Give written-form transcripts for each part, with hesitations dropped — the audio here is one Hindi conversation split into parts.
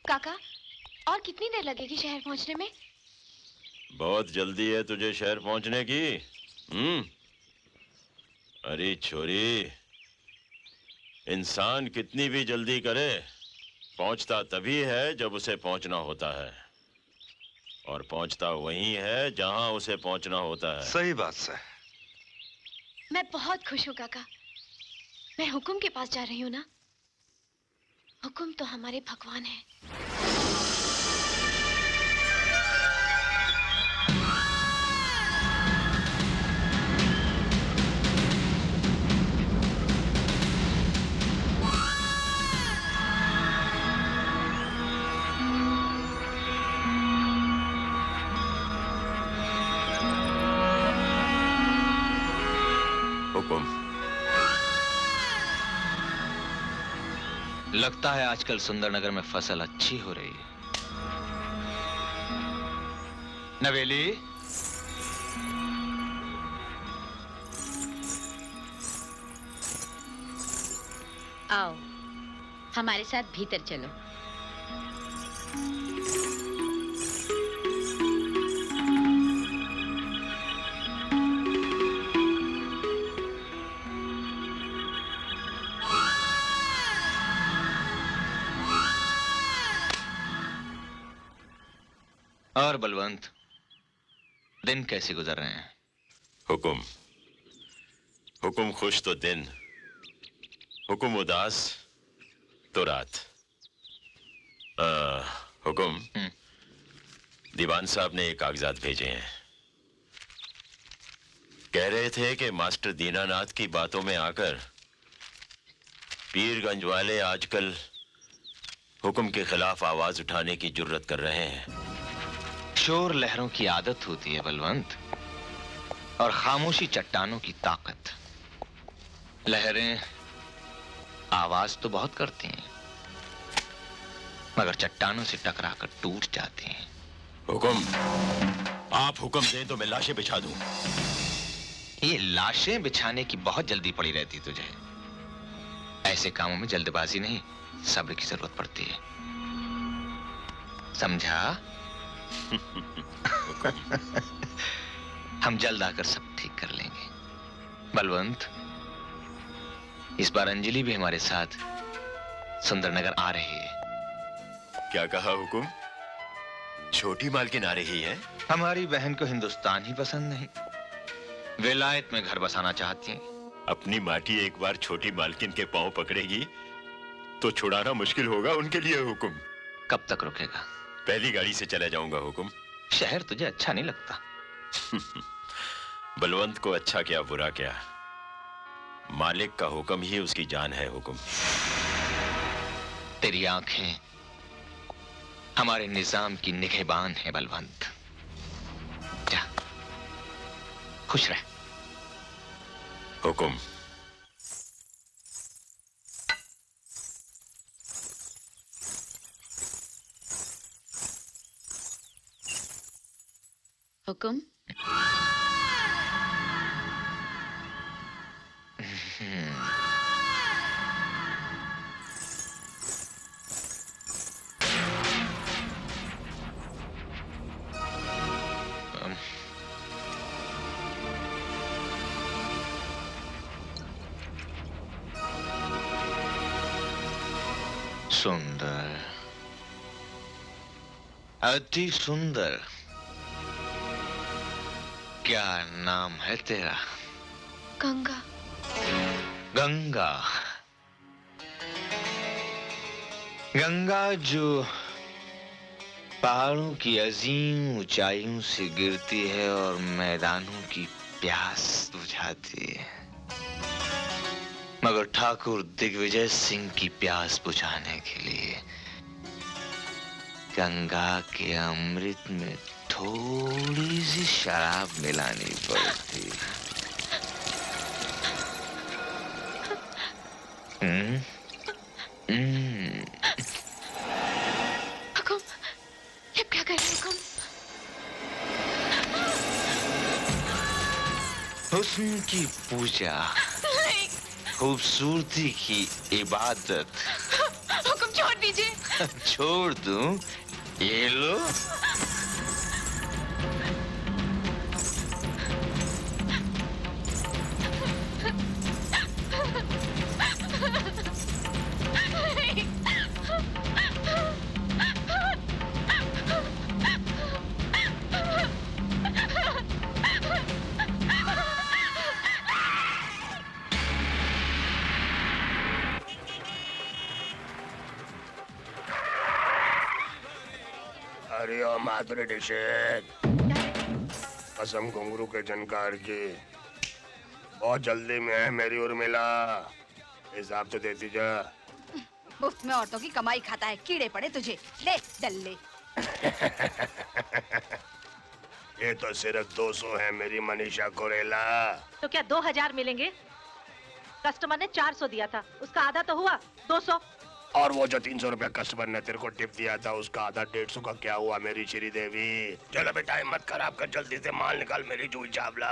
काका, और कितनी देर लगेगी शहर पहुंचने में? बहुत जल्दी है तुझे शहर पहुंचने की। अरे छोरी, इंसान कितनी भी जल्दी करे, पहुंचता तभी है जब उसे पहुंचना होता है, और पहुंचता वहीं है जहां उसे पहुंचना होता है। सही बात सर। मैं बहुत खुश हूँ काका। मैं हुकुम के पास जा रही हूँ ना। हुकुम तो हमारे भगवान है। हुकुम। लगता है आजकल सुंदरनगर में फसल अच्छी हो रही है। नवेली, आओ, हमारे साथ भीतर चलो। और बलवंत, दिन कैसे गुजर रहे हैं? हुकुम, हुकुम खुश तो दिन, हुकुम उदास तो रात। हुकुम, दीवान साहब ने ये कागजात भेजे हैं। कह रहे थे कि मास्टर दीनानाथ की बातों में आकर पीरगंज वाले आजकल हुकुम के खिलाफ आवाज उठाने की जुर्रत कर रहे हैं। शोर लहरों की आदत होती है बलवंत, और खामोशी चट्टानों की ताकत। लहरें आवाज तो बहुत करती हैं, मगर चट्टानों से टकराकर टूट जाती हैं। हुकुम, आप हुक्म दें तो मैं लाशें बिछा दूं। ये लाशें बिछाने की बहुत जल्दी पड़ी रहती तुझे। ऐसे कामों में जल्दबाजी नहीं, सब्र की जरूरत पड़ती है, समझा? हम जल्द आकर सब ठीक कर लेंगे। बलवंत, इस बार अंजलि भी हमारे साथ सुंदरनगर आ रही है। क्या कहा हुकुम? छोटी मालकिन आ रही है? हमारी बहन को हिंदुस्तान ही पसंद नहीं, विलायत में घर बसाना चाहती हैं। अपनी माटी एक बार छोटी मालकिन के पांव पकड़ेगी तो छुड़ाना मुश्किल होगा उनके लिए। हुकुम, कब तक रुकेगा? पहली गाड़ी से चला जाऊंगा। हुकुम। शहर तुझे अच्छा नहीं लगता? बलवंत को अच्छा क्या बुरा क्या, मालिक का हुक्म ही उसकी जान है। हुकुम। तेरी आंखें हमारे निजाम की निगहबान है बलवंत। जा, खुश रह। हुकुम। हुकुम। सुंदर, अति सुंदर। क्या नाम है तेरा? गंगा। गंगा। गंगा जो पहाड़ों की अजीम ऊंचाइयों से गिरती है और मैदानों की प्यास बुझाती है, मगर ठाकुर दिग्विजय सिंह की प्यास बुझाने के लिए गंगा के अमृत में थोड़ी सी शराब मिलानी पड़ती। हुकुम, ये क्या कर रहे हुकुम? हुस्न की पूजा, खूबसूरती की इबादत, हुक्म छोड़ दीजिए। छोड़ दूं? ये लो। अरे ओ माधुरी दीक्षित, कसम घुंघरू के जनकार की, बहुत जल्दी में है मेरी उर्मिला, हिसाब तो देती जा। मुफ्त में औरतों की कमाई खाता है, कीड़े पड़े तुझे, ले दल्ले। ये तो सिर्फ 200 है मेरी मनीषा कोरेला। तो क्या 2000 मिलेंगे? कस्टमर ने 400 दिया था, उसका आधा तो हुआ 200। और वो जो 300 रुपया कस्टमर ने तेरे को टिप दिया था, उसका आधा 150 का क्या हुआ मेरी श्री देवी? चलो बेटा, हिम्मत खराब कर, जल्दी से माल निकाल मेरी जूही चावला।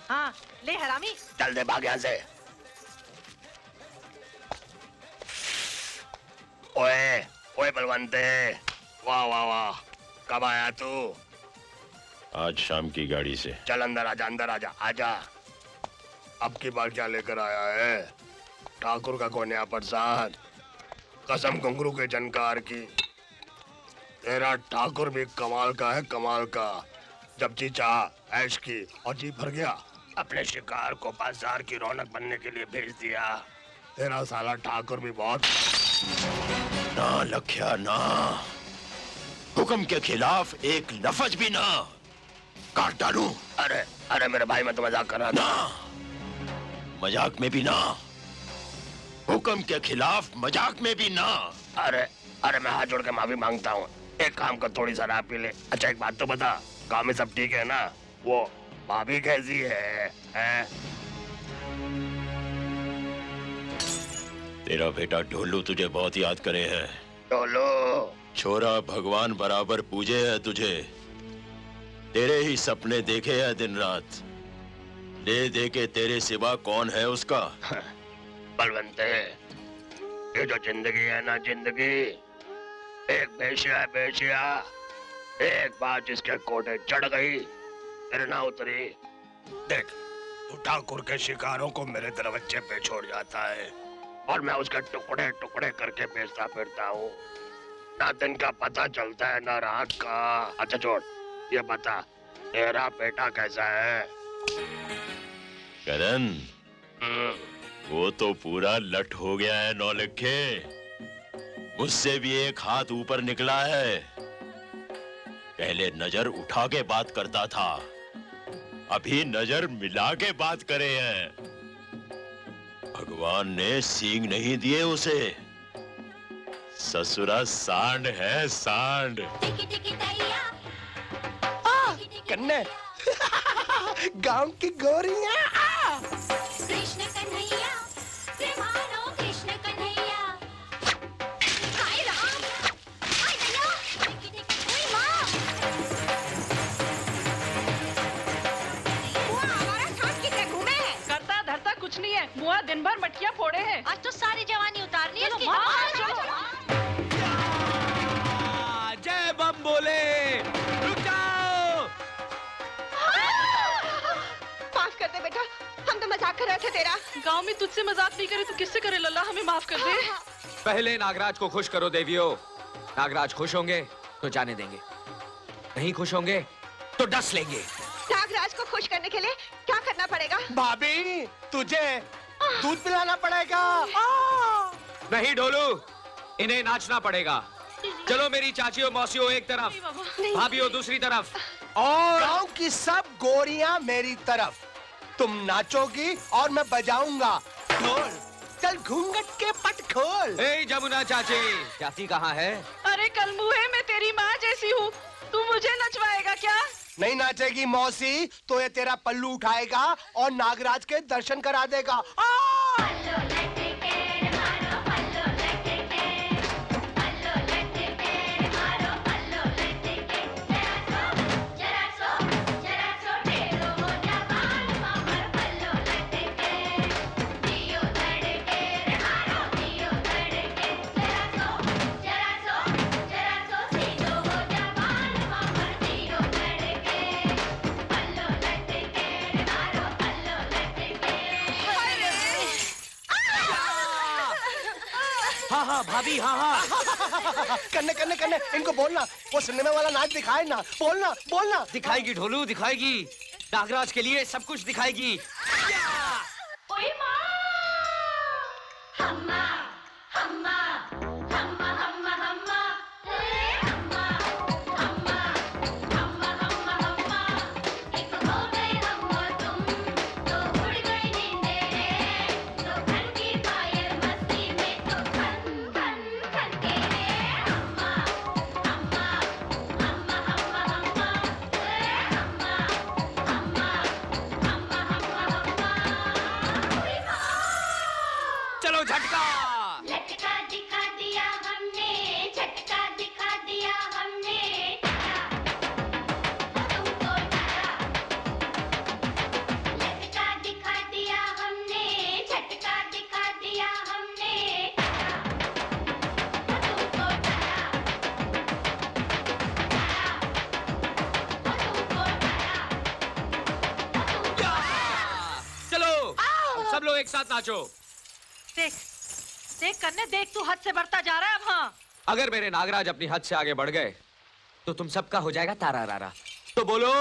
हाँ ले हरामी। चल दे, भाग यहाँ से। ओए ओए बलवंते, वाह वाह वाह, कब आया तू? आज शाम की गाड़ी से। चल अंदर आजा, अंदर आजा, आजा। अब की बार क्या लेकर आया है? ठाकुर का कोन्या प्रसाद, कसम घुंघरू के जनकार की, तेरा ठाकुर भी कमाल का है, कमाल का। जब जी चाह ऐश की और जी भर गया, अपने शिकार को बाजार की रौनक बनने के लिए भेज दिया। तेरा साला ठाकुर भी बहुत। ना लख्या ना, हुक्म के खिलाफ एक लफ्ज भी ना, काट डालूं। अरे अरे मेरे भाई, मैं तो मजाक कर रहा था। ना, मजाक में भी ना, हुक्म के खिलाफ मजाक में भी ना। अरे अरे मैं हाथ जोड़ के माफी मांगता हूँ, एक काम कर, थोड़ी शराब पी ले। अच्छा एक बात तो बता, गाँव में सब ठीक है ना? वो भाभी कैसी है, हैं? तेरा बेटा ढोलू तुझे बहुत याद करे है। ढोलू? छोरा भगवान बराबर पूजे है तुझे, तेरे ही सपने देखे है दिन रात, दे दे के तेरे सिवा कौन है उसका? बलवंते, ये जो जिंदगी है ना, जिंदगी एक बेशिया है, बेशिया। एक बार जिसके कोटे चढ़ गई, फिर ना उतरी। देख, तू ठाकुर के शिकारों को मेरे दरवाजे पे छोड़ जाता है और मैं उसके टुकड़े टुकड़े करके बेचता फिरता हूँ। ना दिन का पता चलता है ना रात का। अच्छा छोड़, ये बता, तेरा बेटा कैसा है? करण, वो तो पूरा लट हो गया है नौलखे, मुझसे भी एक हाथ ऊपर निकला है। पहले नजर उठा के बात करता था, अभी नजर मिला के बात करे हैं। भगवान ने सींग नहीं दिए उसे, ससुरा सांड है, सांड। कन्ने गांव की गोरियां। कृष्ण कन्हैया, प्रेमानो कृष्ण कन्हैया। हाय राम, हाय भैया, ओए माँ। वो हमारा साथ कितने घूमे हैं? करता धरता कुछ नहीं है, मुआ दिन भर मटकियां फोड़े हैं। आज तो सारी जवानी उतारनी है इसकी। जय बम बोले, रुक जाओ। माफ कर दे बेटा, हम तो मजाक कर रहे थे तेरा। गांव में तुझसे मजाक नहीं करे तो किससे करे लल्ला, हमें माफ कर दे। पहले नागराज को खुश करो देवियों। नागराज खुश होंगे तो जाने देंगे, नहीं खुश होंगे तो डस लेंगे। नागराज को खुश करने के लिए क्या करना पड़ेगा? भाभी, तुझे दूध पिलाना पड़ेगा। नहीं ढोलू, इन्हें नाचना पड़ेगा। चलो मेरी चाचियों मौसियों एक तरफ, भाभियों दूसरी तरफ, और गांव की सब गोरियां मेरी तरफ। तुम नाचोगी और मैं बजाऊंगा ढोल। चल घूंघट के पट खोल। ए जमुना चाची, जाती कहाँ है? अरे कल मुहे मैं तेरी माँ जैसी हूँ, तू मुझे नचवाएगा क्या? नहीं नाचेगी मौसी तो ये तेरा पल्लू उठाएगा और नागराज के दर्शन करा देगा। हाँ हाँ भाभी हाँ हाँ। कन्ने कन्ने कन्ने इनको बोलना वो सिनेमा वाला नाच दिखाए ना, बोलना बोलना। दिखाएगी ढोलू दिखाएगी, नागराज के लिए सब कुछ दिखाएगी। ओए माँ हम्मा हम्मा हम्मा हम्मा हम्मा हम्मा हम्मा हम्मा हम्मा हम्मा एक हो गए हम और तुम तो उड़ गई नींदें तो खन की फायर मस्ती में तो खन खन खन के हम्मा हम्मा हम्मा हम्मा हम्मा हम्मा हम्मा हम्मा हम्मा ओए माँ चलो झटका। लटका दिखा दिया हमने, झटका दिखा दिया हमने, तुमको डरा। लटका दिखा दिया हमने, झटका दिखा दिया हमने, तुमको डरा। तुमको डरा। चलो अब सब लोग एक साथ नाचो। देख देख कन्ने देख, तू हद से बढ़ता जा रहा है अब। हाँ अगर मेरे नागराज अपनी हद से आगे बढ़ गए तो तुम सबका हो जाएगा तारा रारा। तो बोलो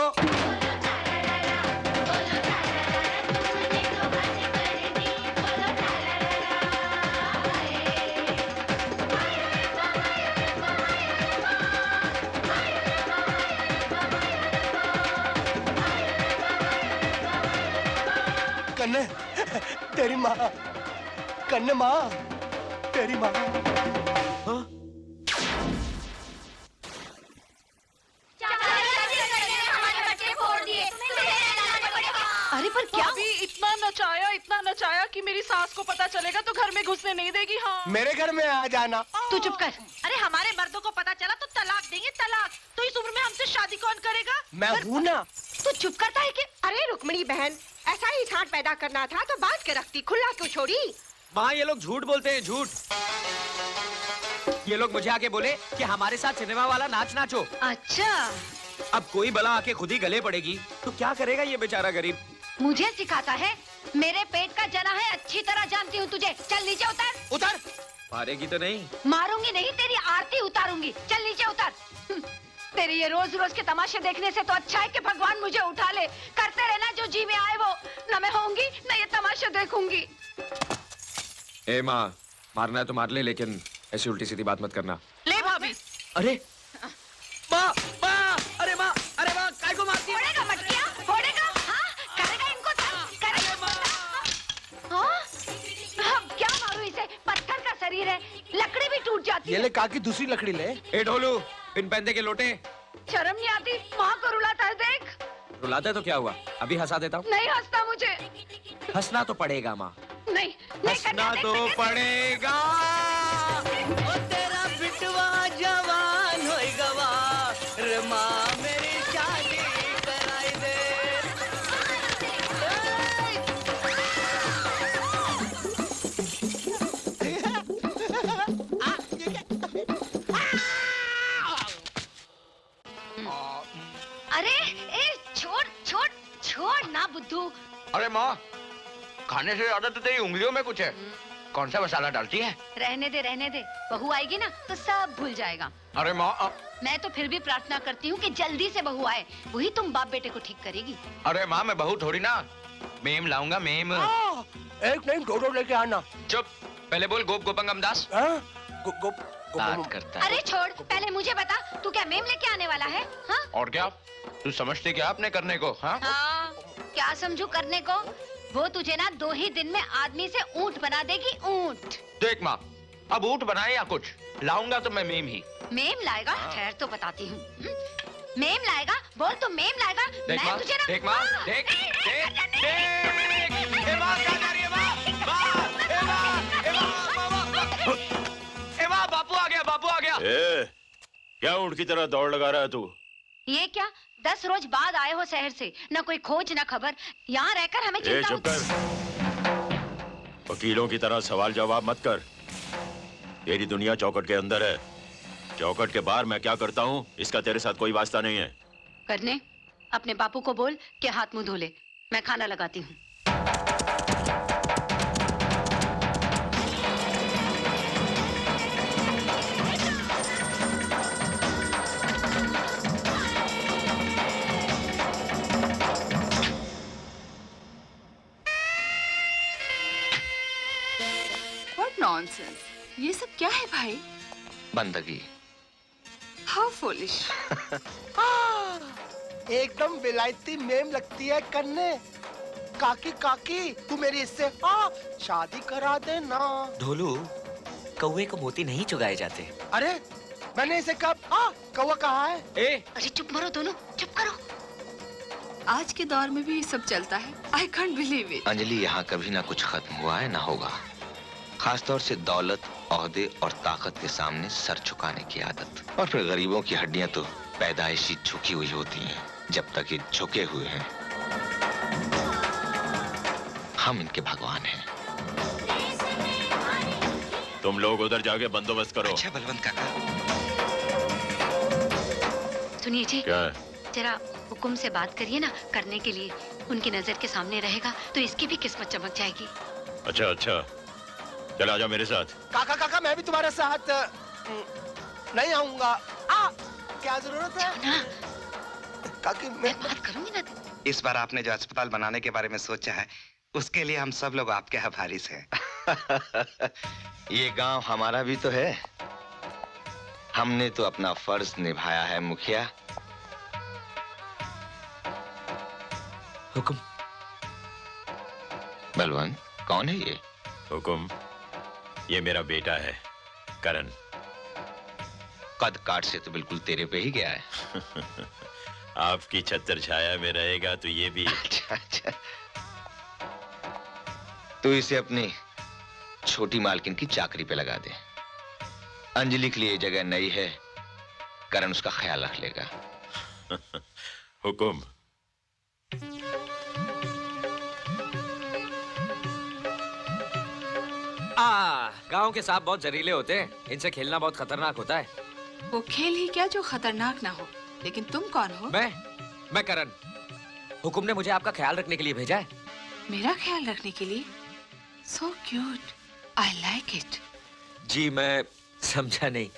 कन्ने तेरी माँ, कन्ने माँ तेरी माँ। हमारे बच्चे फोड़ दिए, अरे पर क्या? अभी इतना नचाया कि मेरी सास को पता चलेगा तो घर में घुसने नहीं देगी। हाँ मेरे घर में आ जाना। तू चुप कर। अरे हमारे मर्दों को पता चला तो तलाक देंगे, तलाक। तो इस उम्र में हमसे शादी कौन करेगा? मैं हूँ ना। तू चुप करता है कि? अरे रुक्मणी बहन, ऐसा ही सांड पैदा करना था तो बात के रखती, खुला क्यों छोड़ी? माँ ये लोग झूठ बोलते हैं, झूठ। ये लोग मुझे आके बोले कि हमारे साथ सिनेमा वाला नाच नाचो। अच्छा अब कोई बला आके खुद ही गले पड़ेगी तो क्या करेगा ये बेचारा गरीब। मुझे सिखाता है? मेरे पेट का जना है, अच्छी तरह जानती हूँ तुझे। चल नीचे उतर। उतर। मारेगी तो नहीं? मारूंगी नहीं, तेरी आरती उतारूंगी। चल नीचे उतर। तेरे ये रोज रोज के तमाशे देखने से तो अच्छा है कि भगवान मुझे उठा ले। करते रहना जो जी में आए वो। न मैं होंगी न ये तमाशे देखूंगी। ए माँ, मारना है तो मार ले, लेकिन ऐसी उल्टी सीधी बात मत करना। ले भाभी। अरे माँ, माँ, अरे माँ, अरे माँ, काय को मारती है? फोड़ेगा मटकिया, फोड़ेगा? हाँ, करेगा इनको तंग, करेगा। हाँ? अब क्या मारूं इसे? पत्थर का शरीर है, लकड़ी भी टूट जाती ये है। ले काकी दूसरी लकड़ी ले। ए ढोलू, पिन पहनते के लोटे। शर्म नहीं आती? माँ को रुलाता है, देख। रुलाता है तो क्या हुआ? अभी हंसा देता हूँ। नहीं हंसता मुझे। हंसना तो पड़ेगा माँ। नहीं, नहीं हंसना करना, तो नहीं करना। पड़ेगा। ओ तेरा बिटवा जवान होई गवा, रे माँ मेरी शादी कराई दे। अरे ए, छोड़ छोड़ छोड़ ना बुद्धू। अरे माँ, खाने से ज्यादा तो तेरी उंगलियों में कुछ है। कौन सा मसाला डालती है? रहने दे। बहू आएगी ना तो सब भूल जाएगा। अरे माँ, मैं तो फिर भी प्रार्थना करती हूँ कि जल्दी से बहू आए, वही तुम बाप बेटे को ठीक करेगी। अरे माँ, मैं बहू थोड़ी ना, मेम लाऊंगा, मेम। एक नहीं दो लेके आना। चुप, पहले बोल गोप गोपंगम दास। हाँ? बात करता है। अरे छोड़, पहले मुझे बता, तू क्या मेम लेके आने वाला है? हाँ? और क्या? तू समझती क्या अपने करने को? हाँ? हाँ, क्या समझू करने को? वो तुझे ना 2 ही दिन में आदमी से ऊंट बना देगी, ऊंट। देख माँ, अब ऊँट बनाए या कुछ, लाऊंगा तो मैं मेम ही। मेम लाएगा? ठहर तो बताती हूँ। मेम लाएगा? बोल तू मेम लाएगा? देख मैं माँ, तुझे ना। देख माँ, देख, देख, देख। ए माँ, क्या जा रही है माँ? माँ, ए माँ, ए माँ, ए माँ, बापू आ गया, बापू आ गया। ए, क्या ऊँट की तरह दौड़ लगा रहा है तू? ये क्या? 10 रोज बाद आए हो शहर से, न कोई खोज न खबर। यहाँ रहकर हमें चिंता चुप कर। वकीलों की तरह सवाल जवाब मत कर। तेरी दुनिया चौखट के अंदर है, चौखट के बाहर मैं क्या करता हूँ इसका तेरे साथ कोई वास्ता नहीं है। करने अपने बापू को बोल कि हाथ मुंह धो ले, मैं खाना लगाती हूँ। व्हाट नॉनसेंस, ये सब क्या है भाई? बंदगी। How foolish. एकदम विलायती मेम लगती है कन्ने। काकी काकी तू मेरी इससे शादी करा दे ना। ढोलू, कौवे को मोती नहीं चुगाए जाते। अरे मैंने इसे कब कौवा कहा है? अरे चुप मरो दोनों, चुप करो। आज के दौर में भी ये सब चलता है। I can't believe it. Anjali, यहाँ कभी ना कुछ खत्म हुआ है ना होगा। खासतौर से दौलत, ओहदे और ताकत के सामने सर झुकाने की आदत। और फिर गरीबों की हड्डियां तो पैदाइशी झुकी हुई होती हैं। जब तक ये झुके हुए हैं, हम इनके भगवान हैं। तुम लोग उधर जाके बंदोबस्त करो। अच्छा बलवंत काका। सुनिए जी, क्या? जरा हुकुम से बात करिए ना, करने के लिए उनकी नजर के सामने रहेगा तो इसकी भी किस्मत चमक जाएगी। अच्छा अच्छा, चल आजा मेरे साथ। काका काका मैं भी तुम्हारे साथ नहीं आऊंगा। क्या जरूरत है? ना काकी मैं बात करूंगी ना। इस बार आपने जो अस्पताल बनाने के बारे में सोचा है, उसके लिए हम सब लोग आपके आभारी हैं। ये गांव हमारा भी तो है। हमने तो अपना फर्ज निभाया है मुखिया। हुकुम। बलवंत, कौन है ये? हुकुम, ये मेरा बेटा है करण। कद काट से तो बिल्कुल तेरे पे ही गया है। आपकी छत्र छाया में रहेगा तो ये भी। अच्छा अच्छा, तू इसे अपनी छोटी मालकिन की चाकरी पे लगा दे। अंजलि के लिए जगह नई है, करण उसका ख्याल रख लेगा। हुकुम। गांव के सांप बहुत जहरीले होते हैं, इनसे खेलना बहुत खतरनाक होता है। वो खेल ही क्या जो खतरनाक ना हो। लेकिन तुम कौन हो? मैं करण। हुकुम ने मुझे आपका ख्याल रखने के लिए भेजा है। मेरा ख्याल रखने के लिए? So cute, I like it. जी मैं समझा नहीं।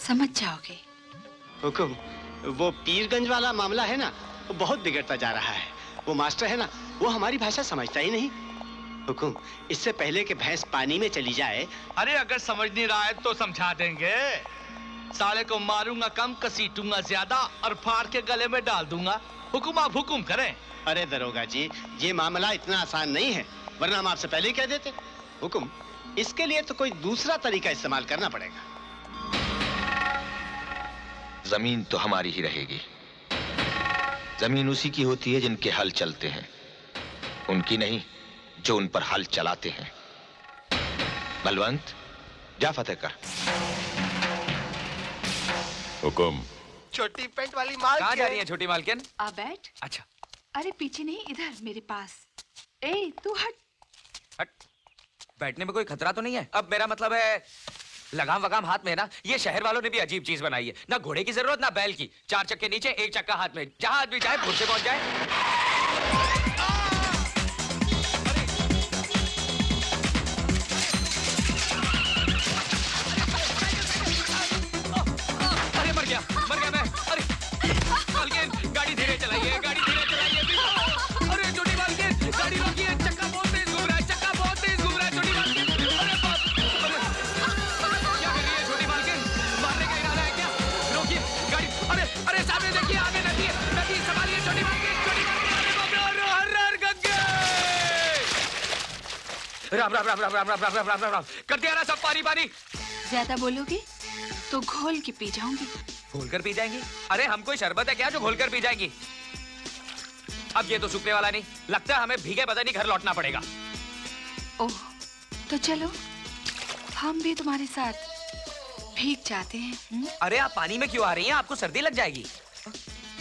समझ जाओगे। हुकुम, वो पीरगंज वाला मामला है ना, वो बहुत बिगड़ता जा रहा है। वो मास्टर है ना, वो हमारी भाषा समझता ही नहीं। हुकुम, इससे पहले कि भैंस पानी में चली जाए। अरे अगर समझ नहीं रहा है तो समझा देंगे। साले को मारूंगा कम, कसीटूंगा ज्यादा और फाड़ के गले में डाल दूंगा। हुकुम आप हुकुम करें। अरे दरोगा जी, ये मामला इतना आसान नहीं है, वरना हम आपसे पहले ही कह देते। हुकुम, इसके लिए तो कोई दूसरा तरीका इस्तेमाल करना पड़ेगा। जमीन तो हमारी ही रहेगी। जमीन उसी की होती है जिनके हल चलते हैं, उनकी नहीं जो उन पर हल चलाते हैं। बलवंत, जा फतेह कर। हुकुम। छोटी पेंट वाली माल कहाँ जा रही है छोटी मालकिन? आ बैठ। अच्छा। अरे पीछे नहीं, इधर मेरे पास। ए तू हट। हट। बैठने में कोई खतरा तो नहीं है? अब मेरा मतलब है लगाम वगाम हाथ में है ना। ये शहर वालों ने भी अजीब चीज बनाई है, ना घोड़े की जरूरत ना बैल की। 4 चक्के नीचे, 1 चक्का हाथ में, जहां आदमी जाए फुर से पहुंच जाए। मर गया मैं। अरे मालकिन, गाड़ी धीरे चलाइए, गाड़ी धीरे चलाइए। अरे छोटी मालकिन, गाड़ी रोकिए, चक्का बहुत तेज घूम रहा है, चक्का बहुत तेज घूम रहा है छोटी मालकिन। अरे बाप, क्या कर रही है छोटी मालकिन? मारने का इरादा है क्या? रोकिए गाड़ी। अरे सामने देखिए, आगे नदी है, नदी संभालिए छोटी मालकिन, छोटी मालकिन। हर हर गंगे। राम राम राम राम राम राम राम राम राम राम। कर दिया ना सब पानी पानी। ज्यादा बोलोगे तो घोल के पी जाऊंगी। घोलकर पी जाएंगी? अरे हम कोई शरबत है क्या जो घोलकर पी जाएंगी? अब ये तो सूखने वाला नहीं लगता, हमें भीगे बदन ही घर लौटना पड़ेगा। ओह, तो चलो हम भी तुम्हारे साथ भीग जाते हैं। अरे आप पानी में क्यों आ रही हैं? आपको सर्दी लग जाएगी।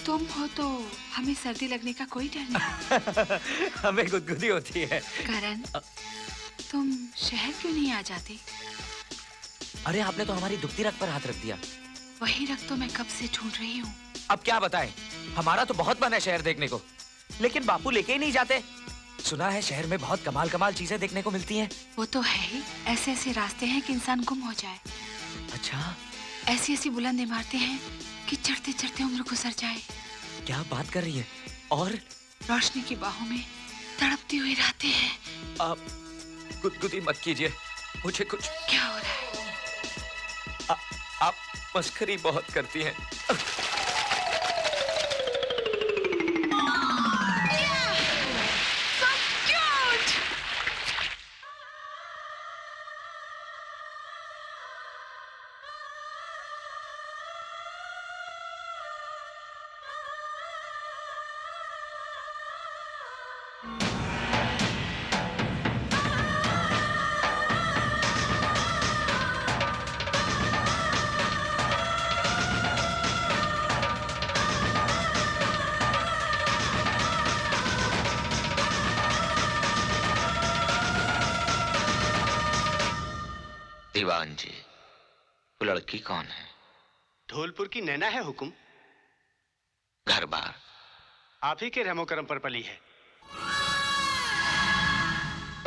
तुम हो तो हमें सर्दी लगने का कोई डर नहीं। हमें गुदगुदी होती है। करण, तुम शहर क्यों नहीं आ जाते? अरे आपने तो हमारी दुखती रग पर हाथ रख दिया। वही रग तो मैं कब से ढूंढ रही हूँ। अब क्या बताएं, हमारा तो बहुत मन है शहर देखने को, लेकिन बापू लेके ही नहीं जाते। सुना है शहर में बहुत कमाल कमाल चीजें देखने को मिलती हैं। वो तो है ही, ऐसे ऐसे रास्ते हैं कि इंसान गुम हो जाए। अच्छा। ऐसी ऐसी बुलंद इमारतें हैं कि चढ़ते चढ़ते उम्र गुजर जाए। क्या बात कर रही है? और रोशनी की बाहों में तड़पती हुई रातें हैं। आप गुदगुदी मत कीजिए, मुझे कुछ क्या हो रहा है? आप मस्करी बहुत करती हैं। दीवान जी, वो लड़की कौन है? धौलपुर की नैना है हुकुम। घर बार आप ही के रहमो करम पर पली है।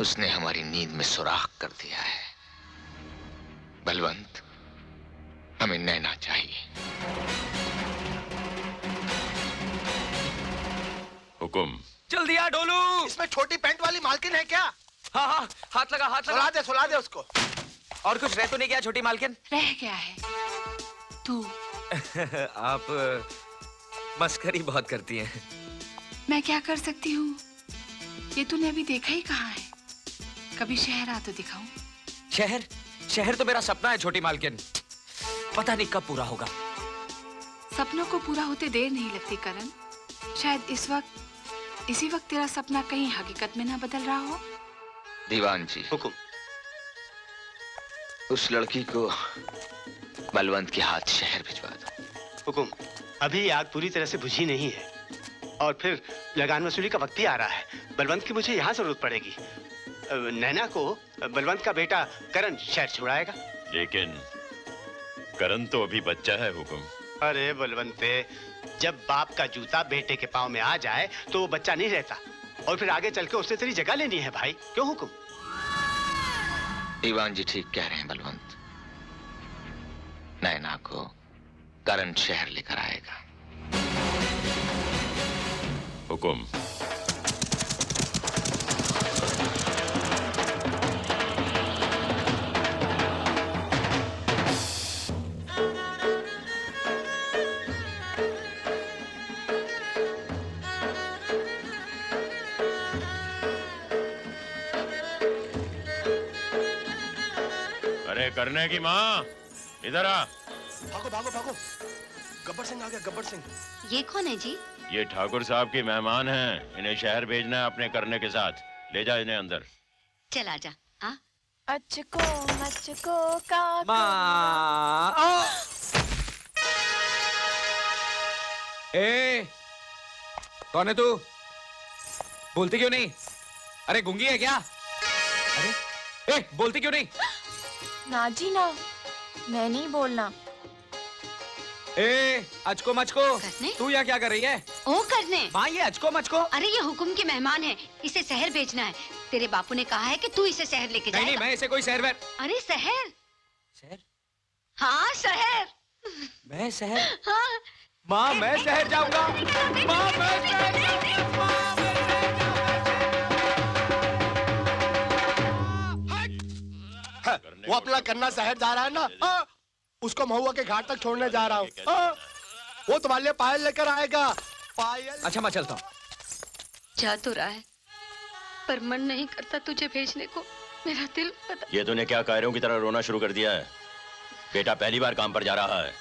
उसने हमारी नींद में सुराख कर दिया है। बलवंत, हमें नैना चाहिए। हुकुम। जल्दी आ ढोलू। इसमें छोटी पैंट वाली मालकिन है क्या? हाँ हाँ, हाथ लगा, हाथ लगा। सुला दे उसको। और कुछ रह तो नहीं गया छोटी मालकिन? रह गया है तू। आप मस्करी बहुत करती हैं। मैं क्या कर सकती हूँ? ये तूने अभी देखा ही कहाँ है? कभी शहर आ तो दिखाऊं। शहर? शहर तो मेरा सपना है छोटी मालकिन। पता नहीं कब पूरा होगा। सपनों को पूरा होते देर नहीं लगती करण। शायद इसी वक्त तेरा सपना कहीं हकीकत में ना बदल रहा हो। दीवान जी, हुकुम। उस लड़की को बलवंत के हाथ शहर भिजवा दो। हुकुम, अभी आग पूरी तरह से बुझी नहीं है और फिर लगान वसूली का वक्त भी आ रहा है। बलवंत की मुझे यहाँ जरूरत पड़ेगी। नैना को बलवंत का बेटा करण शहर छुड़ाएगा। लेकिन करण तो अभी बच्चा है हुकुम। अरे बलवंते, जब बाप का जूता बेटे के पाँव में आ जाए तो वो बच्चा नहीं रहता और फिर आगे चल के उससे तेरी जगह लेनी है भाई। क्यों हुकुम? दीवान जी ठीक कह रहे हैं बलवंत। नैना को करण शहर लेकर आएगा। हुकुम। अरे करने की माँ, इधर आ। भागो भागो भागो, गब्बर सिंह आ गया। गब्बर सिंह। ये कौन है जी? ये ठाकुर साहब की मेहमान हैं। इन्हें शहर भेजना है अपने करने के साथ। ले जा इन्हें अंदर। चल आजा। हाँ? अचको मचको का माँ। ए, कौन है तू? बोलती क्यों नहीं? अरे गूंगी है क्या? अरे ए, बोलती क्यों नहीं? ना जी ना, मैं नहीं बोलना। ए, अचको मचको, करने? तू यहाँ क्या कर रही है? ओ करने। माँ, ये अचको मचको। अरे ये हुकुम के मेहमान है, इसे शहर भेजना है। तेरे बापू ने कहा है कि तू इसे शहर लेके नहीं जाएगा। नहीं, मैं इसे कोई शहर अरे शहर? शहर? हाँ शहर। मैं शहर? हाँ। माँ, मैं शहर जाऊंगा। माँ, मैं शहर जाऊंगा। माँ, मैं वो अपना करना शहर जा रहा है ना, हाँ? उसको महुआ के घाट तक छोड़ने जा रहा हूँ। हाँ? वो तुम्हारे लिए पायल लेकर आएगा। पायल। अच्छा, मैं चलता हूँ। जा तो रहा है, पर मन नहीं करता तुझे भेजने को। मेरा दिल पता। ये तूने क्या कायरों की तरह रोना शुरू कर दिया है? बेटा पहली बार काम पर जा रहा है,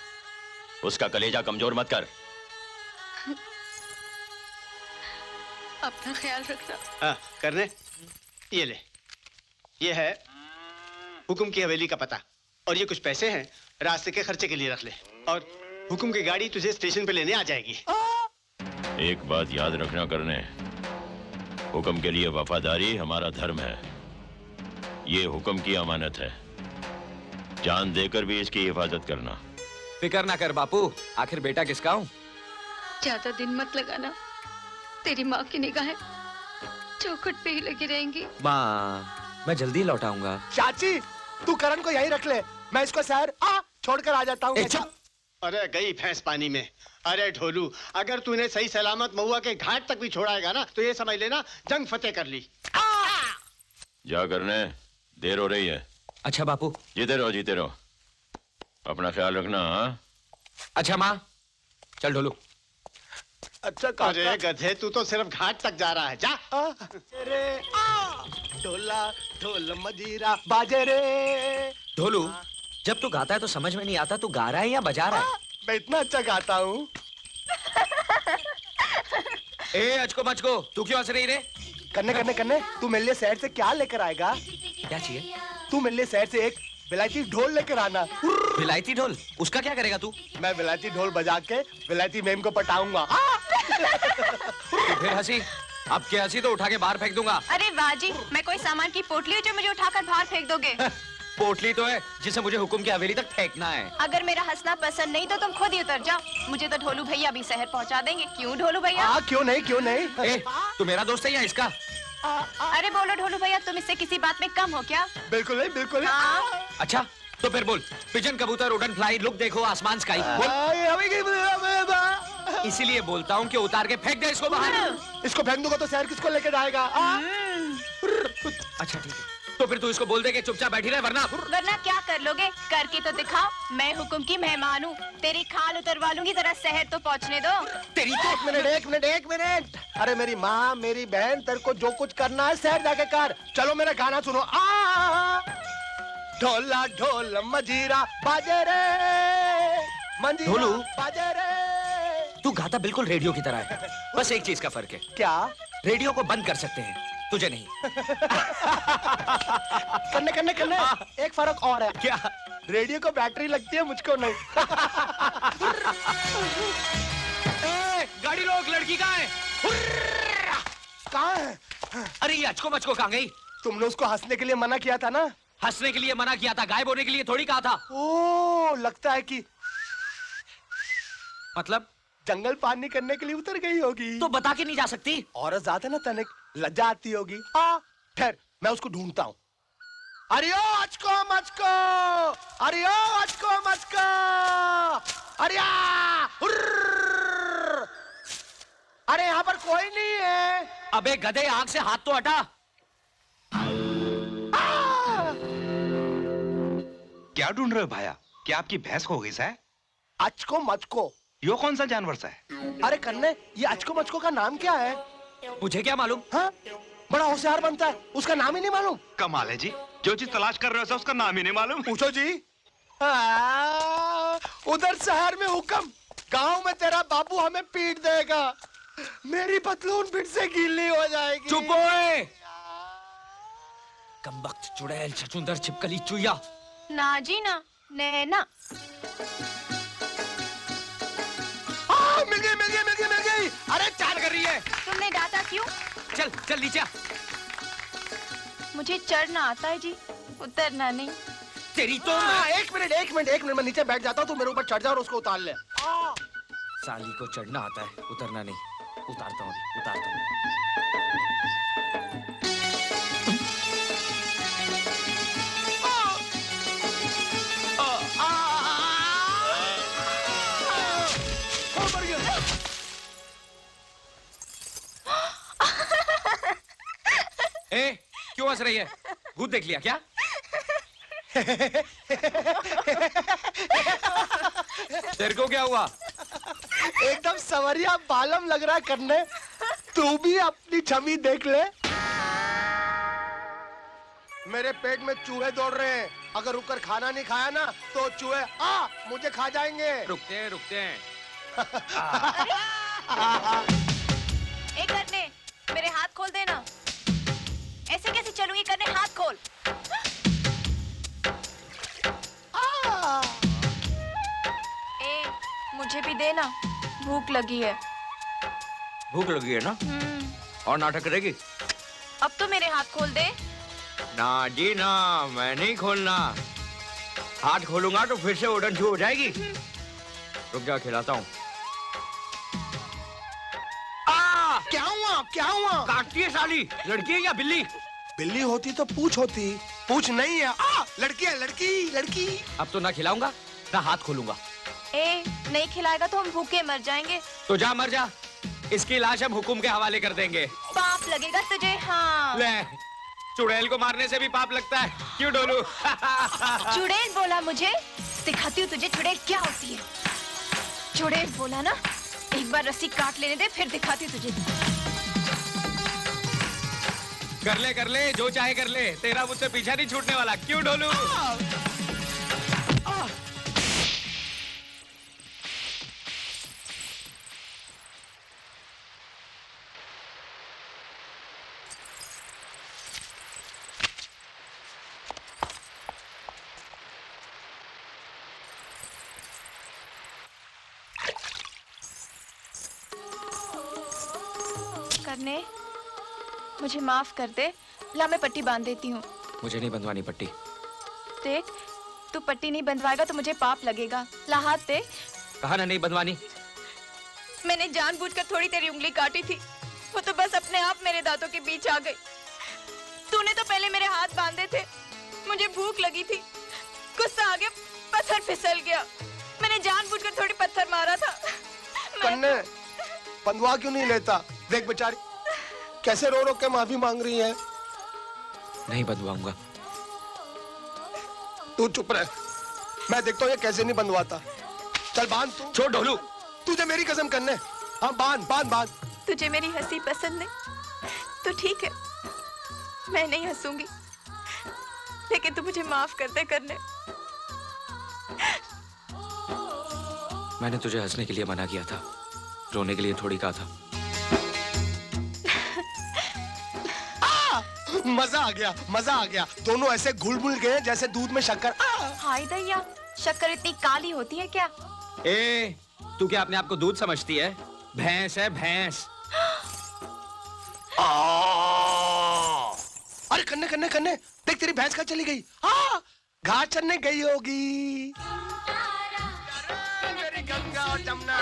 उसका कलेजा कमजोर मत कर। अपना ख्याल रखना। हाँ, करने ये ले। ये है हुकुम की हवेली का पता और ये कुछ पैसे हैं, रास्ते के खर्चे के लिए रख ले। और हुकुम की गाड़ी तुझे स्टेशन पे लेने आ जाएगी। एक बात याद रखना करने, हुक्म के लिए वफादारी हमारा धर्म है। ये हुक्म की अमानत है, जान देकर भी इसकी हिफाजत करना। फिक्र ना कर बापू, आखिर बेटा किसका हूँ। ज्यादा दिन मत लगाना, तेरी माँ की निगाहें चौखट पे ही लगी रहेंगी। माँ, मैं जल्दी लौट आऊंगा। चाची, तू करण को यहीं रख ले, मैं इसको शहर छोड़कर आ जाता हूँ। अरे गई भैंस पानी में। अरे ढोलू, अगर तूने सही सलामत महुआ के घाट तक भी छोड़ाएगा ना तो ये समझ लेना जंग फतेह कर ली। जा करने, देर हो रही है। अच्छा बापू। जीते रहो, जीते रहो। अपना ख्याल रखना। हाँ? अच्छा माँ, चल ढोलू। अच्छा अरे गधे, तू तो सिर्फ घाट तक जा रहा है, जा। ढोला ढोल मजीरा बाजे रे। ढोलू, जब तू गाता है तो समझ में नहीं आता तू गा रहा है या बजा रहा है। मैं इतना अच्छा गाता हूँ। ए अचको मचको, तू क्यों हंस रही रे? कन्ने कन्ने कन्ने, तू मेरे लिए शहर से क्या लेकर आएगा? क्या चाहिए? तू मेरे लिए शहर से एक विलायती ढोल लेकर आना। विलायती ढोल? उसका क्या करेगा तू? मैं विलायती ढोल बजा के विलायती मेम को पटाऊंगा। तो फिर हंसी, अब क्या हंसी तो उठा के बाहर फेंक दूंगा। अरे वाह जी, मैं कोई सामान की पोटली हूँ जो मुझे उठाकर बाहर फेंक दोगे? पोटली तो है जिसे मुझे हुकुम की हवेली तक फेंकना है। अगर मेरा हंसना पसंद नहीं तो तुम खुद ही उतर जाओ। मुझे तो ढोलू भैया भी शहर पहुँचा देंगे। क्यों ढोलू भैया? क्यों नहीं, क्यों नहीं। ए, तू मेरा दोस्त है या इसका? अरे बोलो ढोलू भैया, तुम इससे किसी बात में कम हो क्या? बिल्कुल नहीं, बिल्कुल नहीं। अच्छा तो फिर बोल, पिजन कबूतर उड़न फ्लाई लुक देखो आसमान स्काई बोल। इसीलिए बोलता हूँ कि उतार के फेंक दे इसको बाहर। इसको फेंक दूंगा तो शहर किसको लेके जाएगा? अच्छा ठीक है, तो फिर तू इसको बोल दे कि चुपचाप बैठी रहे, वरना क्या कर लोगे? करके तो दिखाओ। मैं हुकुम की मेहमान हूँ। तेरी खाल उतरवा लूंगी, जरा शहर तो पहुँचने दो। तेरी तो एक मिनट। अरे मेरी माँ, मेरी बहन, तेरे को जो कुछ करना है शहर जाके कर। चलो मेरा गाना सुनो। ढोला ढोल मजीरा बाजे रे, मंजीरा ढोलू, बाजे रे। तू गाता बिल्कुल रेडियो की तरह है, बस एक चीज का फर्क है। क्या? रेडियो को बंद कर सकते हैं, तुझे नहीं। करने एक फर्क और है। क्या? रेडियो को बैटरी लगती है, मुझको नहीं। गाड़ी रोक, लड़की कहाँ है? कहाँ है? अरे ये अचको मचको कहाँ गई? तुमने उसको हंसने के लिए मना किया था ना? हंसने के लिए मना किया था, गायब होने के लिए थोड़ी कहा था। ओ, लगता है कि मतलब जंगल पानी करने के लिए उतर गई होगी। तो बता के नहीं जा सकती? औरत जाते ना तनिक लज्जा आती होगी। ठहर, मैं उसको ढूंढता हूँ। अरे ओ अचको मचको, अरे ओ अचको मचको, अरे अरे यहाँ पर कोई नहीं है। अबे गधे, आंख से हाथ तो हटा। क्या ढूंढ रहे हो भाया? क्या आपकी भैंस खो गई है? अचको मचको यो कौन सा जानवर सा है? अरे कन्ने, ये अचको मचको का नाम क्या है? मुझे क्या मालूम? हाँ? बड़ा होशियार बनता है, उसका नाम ही नहीं मालूम। कमाल है जी, जो चीज तलाश कर रहे हो उसका नाम ही नहीं मालूम। पूछो जी। उधर शहर में हुक्म, गांव में तेरा बाबू हमें पीट देगा। मेरी पतलून फिर से गीली हो जाएगी। चुप ओए! कमबख्त, चुड़ैल, छछूंदर, छिपकली, चुईया। ना जी ना, नैना। मिल गई। अरे चाल कर रही है। तुमने डांटा क्यों? चल चल नीचे। मुझे चढ़ना आता है जी, उतरना नहीं। तेरी तो एक मिनट मैं नीचे बैठ जाता हूँ, तू मेरे ऊपर चढ़ जा और उसको उतार ले। साली को चढ़ना आता है, उतरना नहीं। उतारता हूँ। ए, क्यों हंस रही है? भूत देख लिया क्या? तेरे को क्या हुआ? एकदम सवरिया बालम लग रहा है करने। तू भी अपनी छवि देख ले। मेरे पेट में चूहे दौड़ रहे हैं। अगर रुककर खाना नहीं खाया ना तो चूहे मुझे खा जाएंगे। रुकते हैं। ए करने, मेरे हाथ खोल देना। ऐसे कैसे चलूंगी करने, हाथ खोल। मुझे भी देना, भूख लगी है। भूख लगी है ना? और नाटक करेगी? अब तो मेरे हाथ खोल दे। ना जी ना, मैं नहीं खोलना। हाथ खोलूंगा तो फिर से उड़न छू हो जाएगी। रुक जा, खिलाता हूँ। क्या हुआ? काटती है साली। लड़की है या बिल्ली? बिल्ली होती तो पूछ होती, पूछ नहीं है। लड़की है, लड़की। अब तो ना खिलाऊंगा ना हाथ खोलूंगा। ए, नहीं खिलाएगा तो हम भूखे मर जाएंगे। तो जा मर जा, इसकी लाश हम हुकुम के हवाले कर देंगे। पाप लगेगा तुझे। हाँ ले, चुड़ैल को मारने से भी पाप लगता है, क्यों ढोलू? चुड़ैल बोला मुझे? दिखाती हूँ तुझे चुड़ैल क्या होती है। चुड़ैल बोला ना, एक बार रस्सी काट लेने दे, फिर दिखाती हूँ तुझे। कर ले, जो चाहे कर ले, तेरा मुझसे पीछा नहीं छूटने वाला, क्यों ढोलू? करने, मुझे माफ कर दे। ला मैं पट्टी बांध देती हूँ। मुझे नहीं बंधवानी पट्टी। देख, तू पट्टी नहीं बंधवाएगा तो मुझे पाप लगेगा। ला हाथ दे। कहा ना नहीं बंधवानी। मैंने जानबूझकर थोड़ी तेरी उंगली काटी थी, वो तो बस अपने आप मेरे दांतों के बीच आ गई। तूने तो पहले मेरे हाथ बांधे थे, मुझे भूख लगी थी, गुस्सा आ गया, पत्थर फिसल गया। मैंने जानबूझकर थोड़ी पत्थर मारा था। कन्ने, बंधवा क्यों नहीं लेता? देख बेचारी कैसे रो रो के माफी मांग रही है। नहीं बंधवाऊंगा। तू चुप रह, मैं देखता हूँ ये कैसे नहीं बंधवाता। चल बांध तू। छोड़ ढोलू। तुझे मेरी कसम करने। हाँ बांध बांध बांध। तुझे मेरी हंसी पसंद नहीं तो ठीक है, मैं नहीं हंसूंगी, लेकिन तू मुझे माफ कर दे करने। मैंने तुझे हंसने के लिए मना किया था, रोने के लिए थोड़ी कहा था। मजा आ गया, मजा आ गया। दोनों ऐसे घुल-मुल गए जैसे दूध में शक्कर। हाय दैया, शक्कर इतनी काली होती है क्या? ए, तू क्या अपने आप को दूध समझती है? भैंस है भैंस। अरे कन्ने कन्ने कन्ने, देख तेरी भैंस कहाँ चली गई? हाँ, घास चरने गई होगी। मेरी गंगा और जमुना।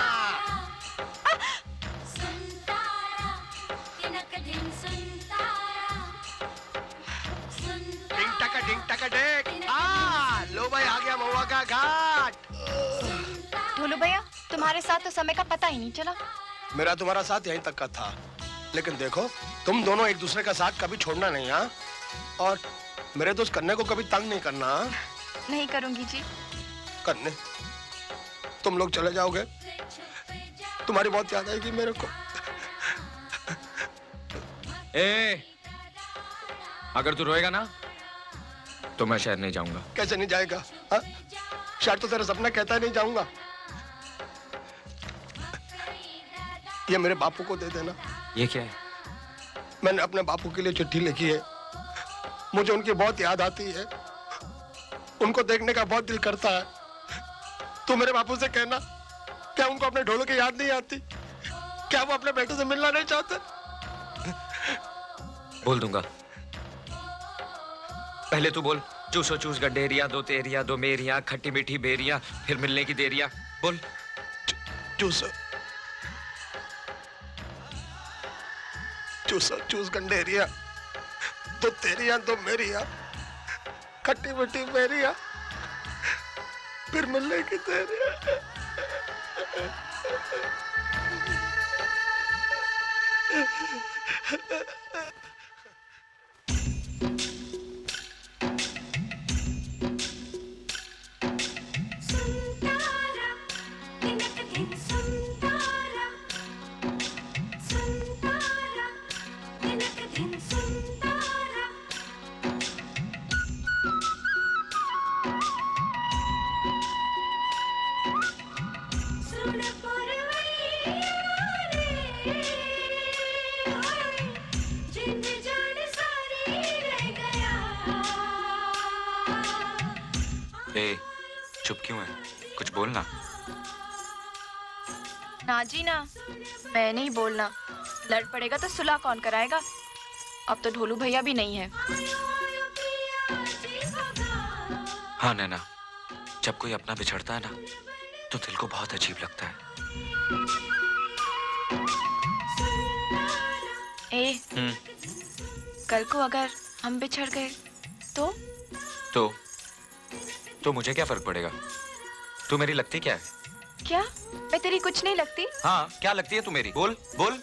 डिंग टका डेक। लो भाई, आ गया महुआ का घाट। ढोलू भैया, तुम्हारे साथ तो समय का पता ही नहीं चला। मेरा तुम्हारा साथ यहीं तक का था, लेकिन देखो तुम दोनों एक दूसरे का साथ कभी छोड़ना नहीं। हाँ, और मेरे दोस्त कन्ने को कभी तंग नहीं करना। नहीं करूंगी जी। कन्ने, तुम लोग चले जाओगे, तुम्हारी बहुत याद आएगी मेरे को। ए, अगर तू रोएगा ना तो मैं शहर नहीं जाऊंगा। कैसे नहीं जाएगा? हाँ? शायद तो तेरा सपना कहता है नहीं जाऊंगा। ये मेरे बापू को दे देना। ये क्या है? मैंने अपने बापू के लिए चिट्ठी लिखी है। मुझे उनकी बहुत याद आती है, उनको देखने का बहुत दिल करता है। तू मेरे बापू से कहना, क्या उनको अपने ढोलों की याद नहीं आती? क्या वो अपने बेटे से मिलना नहीं चाहते? बोल दूंगा। पहले तू बोल। चूसो चूस गड्ढेरिया, दो तेरिया, दो मेरिया, खट्टी मीठी बेरिया, फिर मिलने की देरिया। बोल। चूसो चूसो चूस गंडेरिया, दो तेरिया दो मेरिया, खट्टी मीठी बेरिया, फिर मिलने की देरिया। चुप क्यों है? कुछ बोलना। ना जी ना, मैं नहीं बोलना। लड़ पड़ेगा तो सुलह कौन कराएगा? अब तो ढोलू भैया भी नहीं है। हाँ नैना, जब कोई अपना बिछड़ता है ना तो दिल को बहुत अजीब लगता है। कल को अगर हम बिछड़ गए तो मुझे क्या फर्क पड़ेगा? तू मेरी लगती क्या है? क्या मैं तेरी कुछ नहीं लगती? हाँ, क्या लगती है तू मेरी? बोल बोल।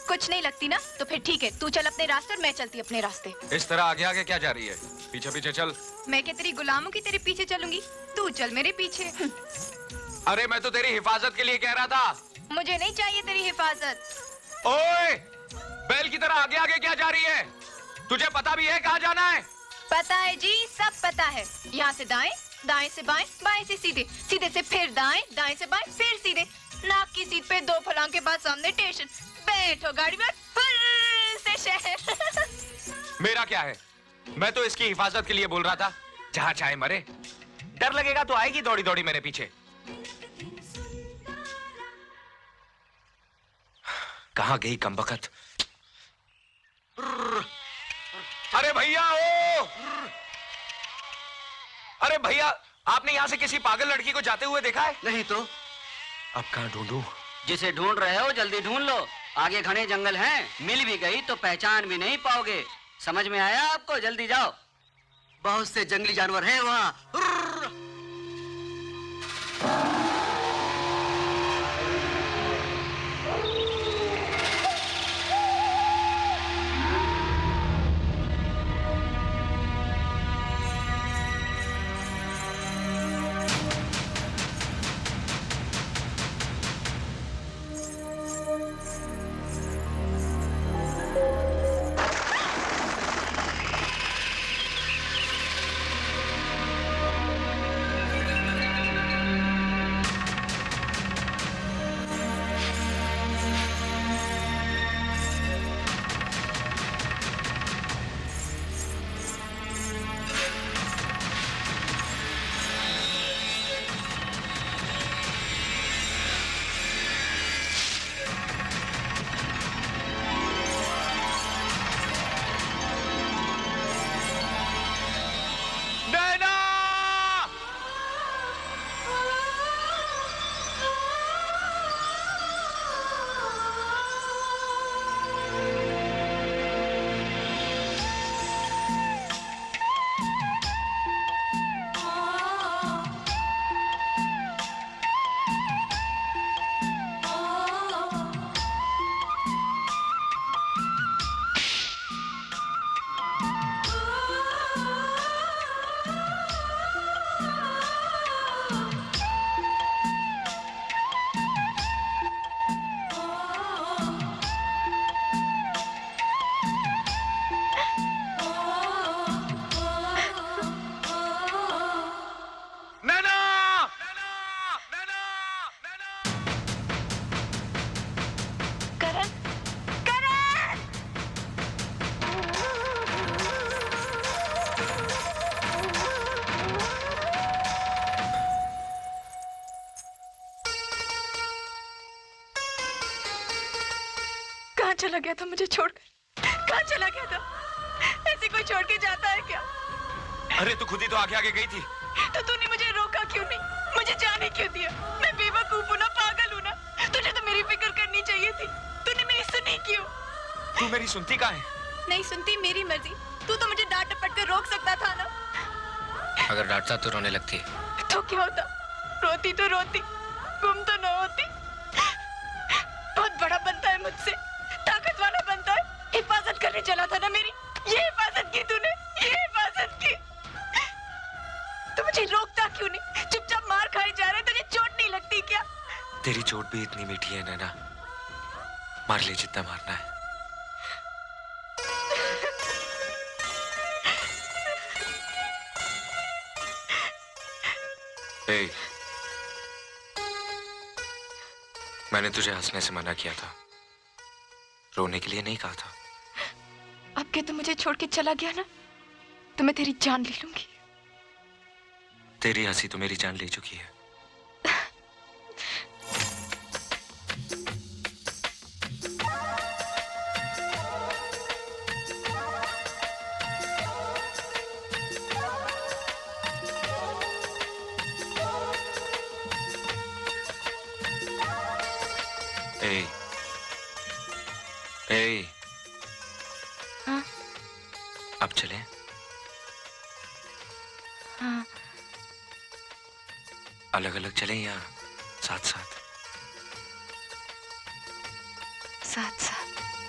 कुछ नहीं लगती ना, तो फिर ठीक है, तू चल अपने रास्ते और मैं चलती अपने रास्ते। इस तरह आगे आगे क्या जा रही है? पीछे पीछे चल। मैं क्या तेरी गुलामों की तेरे पीछे चलूंगी? तू चल मेरे पीछे। अरे मैं तो तेरी हिफाजत के लिए कह रहा था। मुझे नहीं चाहिए तेरी हिफाजत। ओए, बैल की तरह आगे आगे क्या जा रही है? तुझे पता भी है कहाँ जाना है? पता है जी, सब पता है। यहाँ से दाएं, दाएं से बाएं, बाएं से सीधे, सीधे से फिर दाएं, दाएं से बाएं, फिर सीधे। नाक की सीट पे 2 फलांग के बाद सामने स्टेशन। बैठो गाड़ी में, फिर से शहर। मेरा क्या है? मैं तो इसकी हिफाजत के लिए बोल रहा था। जहाँ चाहे मरे। डर लगेगा तो आएगी दौड़ी दौड़ी मेरे पीछे। कहाँ गई कमबख्त? अरे भैया ओ! अरे भैया, आपने यहाँ से किसी पागल लड़की को जाते हुए देखा है? नहीं तो। अब कहाँ ढूंढूं? जिसे ढूंढ रहे हो जल्दी ढूंढ लो, आगे घने जंगल हैं, मिल भी गई तो पहचान भी नहीं पाओगे। समझ में आया आपको? जल्दी जाओ, बहुत से जंगली जानवर हैं वहाँ। चला गया था मुझे छोड़कर? कहाँ चला गया था? ऐसे कोई छोड़ के जाता है क्या? अरे तू खुद ही तो आगे आगे गई थी। तो तूने मुझे रोका क्यों नहीं? मुझे जाने क्यों दिया? मैं बेवकूफ हूँ ना, पागल हूँ ना? तुझे तो मेरी फिक्र करनी चाहिए थी। तूने मेरी सुनी क्यों? तू मेरी सुनती कहाँ है? नहीं सुनती, मेरी मर्जी। तू तो मुझे डांट डपट कर रोक सकता था ना। अगर डांटता तो रोने लगती। तो क्या होता? रोती तो रोती, गुम तो न होती। बहुत बड़ा बनता है मुझसे, ताकत वाला बनता है। हिफाजत करने चला था ना मेरी, ये हिफाजत की तूने, ये हिफाजत की। तू मुझे रोकता क्यों नहीं? चुपचाप मार खाए जा रहे, तुझे चोट नहीं लगती क्या? तेरी चोट भी इतनी मीठी है नैना, मार ले जितना मारना है। ए, मैंने तुझे हंसने से मना किया था, रोने के लिए नहीं कहा था। अब के तू मुझे छोड़ के चला गया ना, तो मैं तेरी जान ले लूंगी। तेरी हंसी तो मेरी जान ले चुकी है। ए, ए, हाँ? अब चलें? हाँ। अलग अलग चलें या साथ साथ? साथ साथ।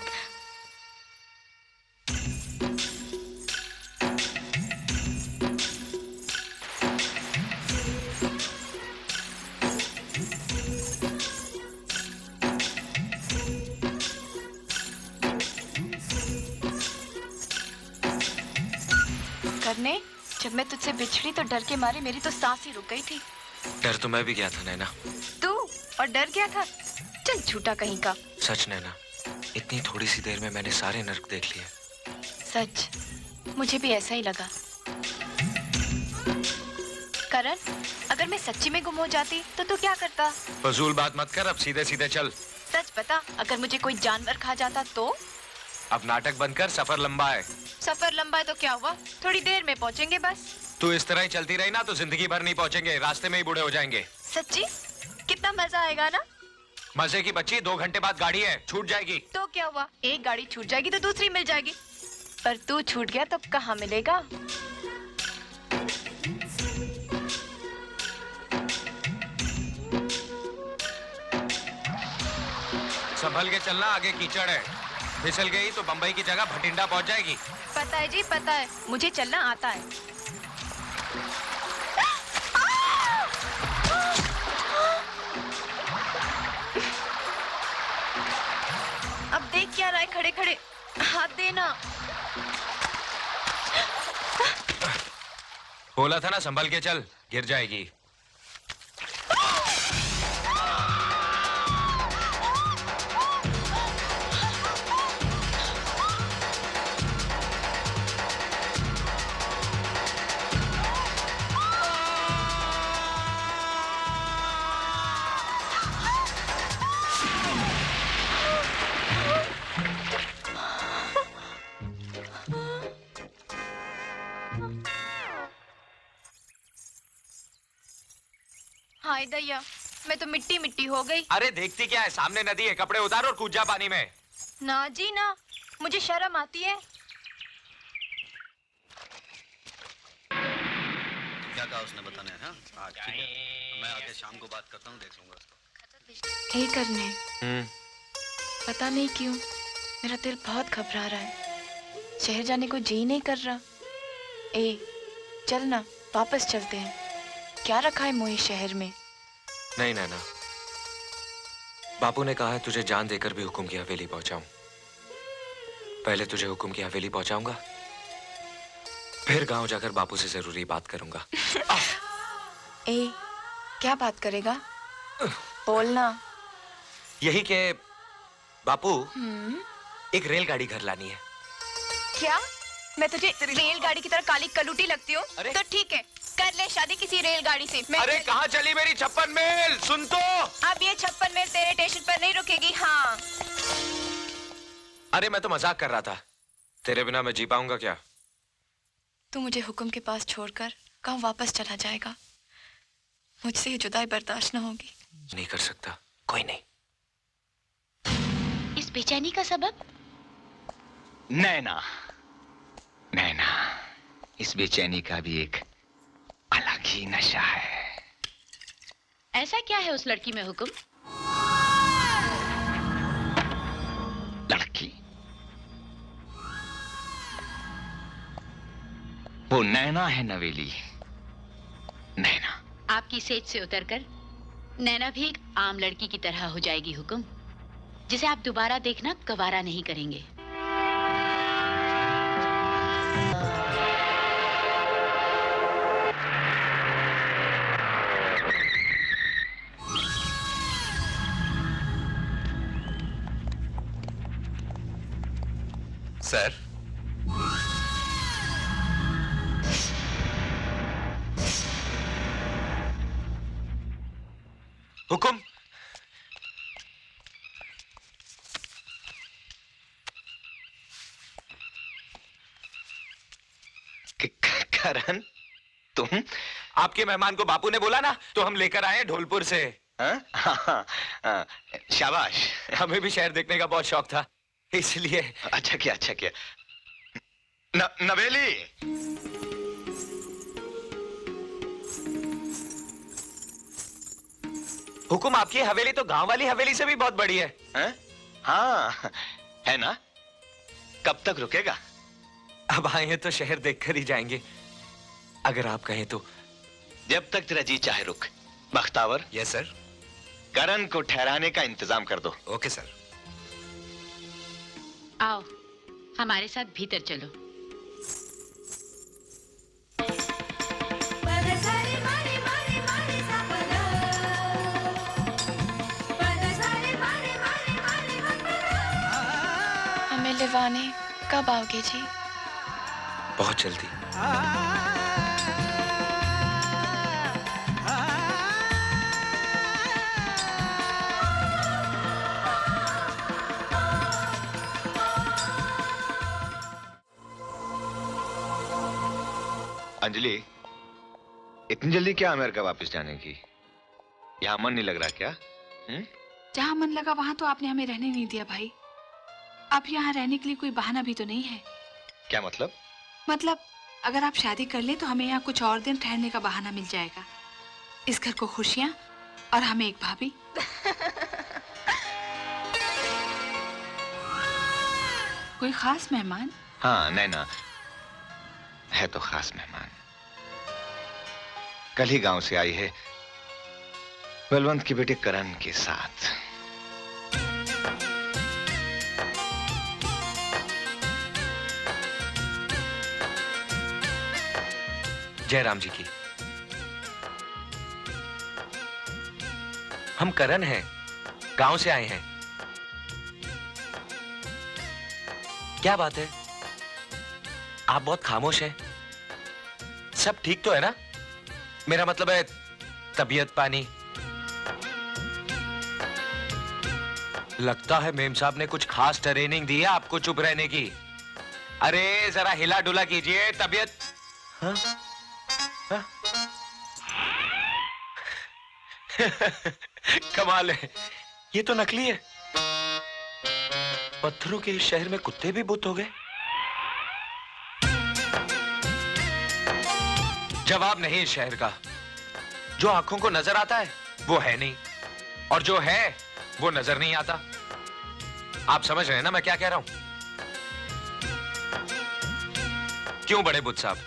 जब मैं तुझसे बिछड़ी तो डर के मारे मेरी तो सांस ही रुक गई थी। डर तो मैं भी गया था नैना। तू और डर गया था? चल झूठा कहीं का। सच नैना, इतनी थोड़ी सी देर में मैंने सारे नर्क देख लिए। सच, मुझे भी ऐसा ही लगा। करण, अगर मैं सच्ची में गुम हो जाती तो तू क्या करता? फजूल बात मत कर, अब सीधे सीधे चल। सच बता, अगर मुझे कोई जानवर खा जाता तो? अब नाटक बंद कर, सफर लंबा है। सफर लंबा है तो क्या हुआ, थोड़ी देर में पहुंचेंगे बस। तू इस तरह ही चलती रही ना तो जिंदगी भर नहीं पहुंचेंगे, रास्ते में ही बूढ़े हो जाएंगे। सच्ची? कितना मजा आएगा ना। मजे की बच्ची, 2 घंटे बाद गाड़ी है, छूट जाएगी। तो क्या हुआ, एक गाड़ी छूट जाएगी तो दूसरी मिल जाएगी। पर तू छूट गया तो कहाँ मिलेगा? संभल के चलना, आगे कीचड़ है, फिसल गई तो बंबई की जगह भटिंडा पहुंच जाएगी। पता है जी, पता है, मुझे चलना आता है। अब देख क्या रहा है खड़े खड़े, हाथ देना। बोला था ना संभल के चल, गिर जाएगी। हाय दैया, मैं तो मिट्टी मिट्टी हो गई। अरे देखती क्या है, सामने नदी है, कपड़े उतार और कूद जा पानी में। ना जी ना, मुझे शर्म आती है। क्या कहा उसने बताने हैं? हाँ ठीक है, मैं आके शाम को बात करता हूँ, देख लूंगा उसको। हे करने, पता नहीं क्यों मेरा दिल बहुत घबरा रहा है। शहर जाने को जी नहीं कर रहा। चल ना, वापस चलते हैं। क्या रखा है मोही शहर में? नहीं नैना, बापू ने कहा है तुझे जान देकर भी हुकुम की हवेली पहुंचाऊं। पहले तुझे हुकुम की हवेली पहुंचाऊंगा, फिर गांव जाकर बापू से जरूरी बात करूंगा। क्या बात करेगा? बोलना। यही के बापू, एक रेलगाड़ी घर लानी है। क्या मैं तुझे रेलगाड़ी की तरह काली कलूटी लगती हूँ? तो ठीक है, कर ले शादी किसी रेलगाड़ी से। अरे कहाँ चली मेरी 56 मील? सुन तो, अब ये 56 मील तेरे स्टेशन पर नहीं रुकेगी। हाँ। अरे मैं तो मजाक कर रहा था, तेरे बिना मैं जी पाऊंगा क्या? तू मुझे हुक्म के पास छोड़कर कहाँ वापस चला जाएगा? मुझसे ये जुदाई बर्दाश्त न होगी। नहीं कर सकता, कोई नहीं। इस बेचैनी का सबब? नैना, नैना, इस बेचैनी का भी एक अलग ही नशा है। ऐसा क्या है उस लड़की में हुक्म? लड़की? वो नैना है नवेली, नैना। आपकी सेज से उतरकर नैना भी एक आम लड़की की तरह हो जाएगी हुक्म, जिसे आप दोबारा देखना गवारा नहीं करेंगे। सर, हुकुम। करण, तुम? आपके मेहमान को बापू ने बोला ना, तो हम लेकर आए ढोलपुर से। शाबाश। हमें भी शहर देखने का बहुत शौक था, इसलिए। अच्छा किया, अच्छा किया। नवेली, हुकुम आपकी हवेली तो गांव वाली हवेली से भी बहुत बड़ी है। हाँ है ना? कब तक रुकेगा? अब आए हैं तो शहर देखकर ही जाएंगे, अगर आप कहें तो। जब तक तेरा जी चाहे रुक। बख्तावर। Yes sir. करण को ठहराने का इंतजाम कर दो। Okay sir. आओ हमारे साथ भीतर चलो। दीवाने कब आओगे जी? बहुत जल्दी। अंजलि, इतनी जल्दी क्या अमेरिका वापस जाने की? यहाँ मन नहीं लग रहा क्या? जहाँ मन लगा वहाँ तो आपने हमें रहने नहीं दिया भाई। अब यहाँ रहने के लिए कोई बहाना भी तो नहीं है। क्या मतलब? मतलब अगर आप शादी कर ले तो हमें यहाँ कुछ और दिन ठहरने का बहाना मिल जाएगा। इस घर को खुशियाँ और हमें एक भाभी। कोई खास मेहमान? हाँ, नैना है तो खास मेहमान। कल ही गांव से आई है बलवंत के बेटे करण के साथ। जयराम जी की। हम करण हैं, गांव से आए हैं। क्या बात है, आप बहुत खामोश हैं। सब ठीक तो है ना? मेरा मतलब है तबीयत पानी। लगता है मेम साहब ने कुछ खास ट्रेनिंग दी है आपको चुप रहने की। अरे जरा हिला डुला कीजिए, तबीयत। हाँ? हाँ? कमाल है, ये तो नकली है। पत्थरों के इस शहर में कुत्ते भी बुत हो गए। जवाब नहीं इस शहर का। जो आंखों को नजर आता है वो है नहीं, और जो है वो नजर नहीं आता। आप समझ रहे हैं ना मैं क्या कह रहा हूं? क्यों बड़े बुत साहब,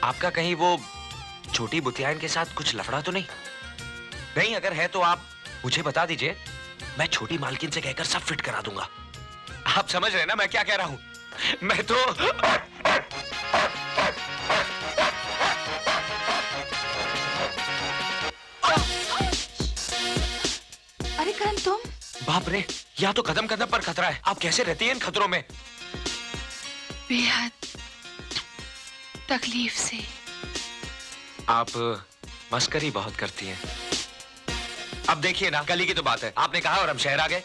आपका कहीं वो छोटी बुतियाइन के साथ कुछ लफड़ा तो नहीं? नहीं, अगर है तो आप मुझे बता दीजिए, मैं छोटी मालकिन से कहकर सब फिट करा दूंगा। आप समझ रहे हैं ना मैं क्या कह रहा हूं? मैं तो अरे करण तुम? बाप रे, यहाँ तो कदम कदम पर खतरा है। आप कैसे रहती हैं इन खतरों में? बेहद तकलीफ से। आप मस्करी बहुत करती हैं। अब देखिए ना, कल ही की तो बात है, आपने कहा और हम शहर आ गए।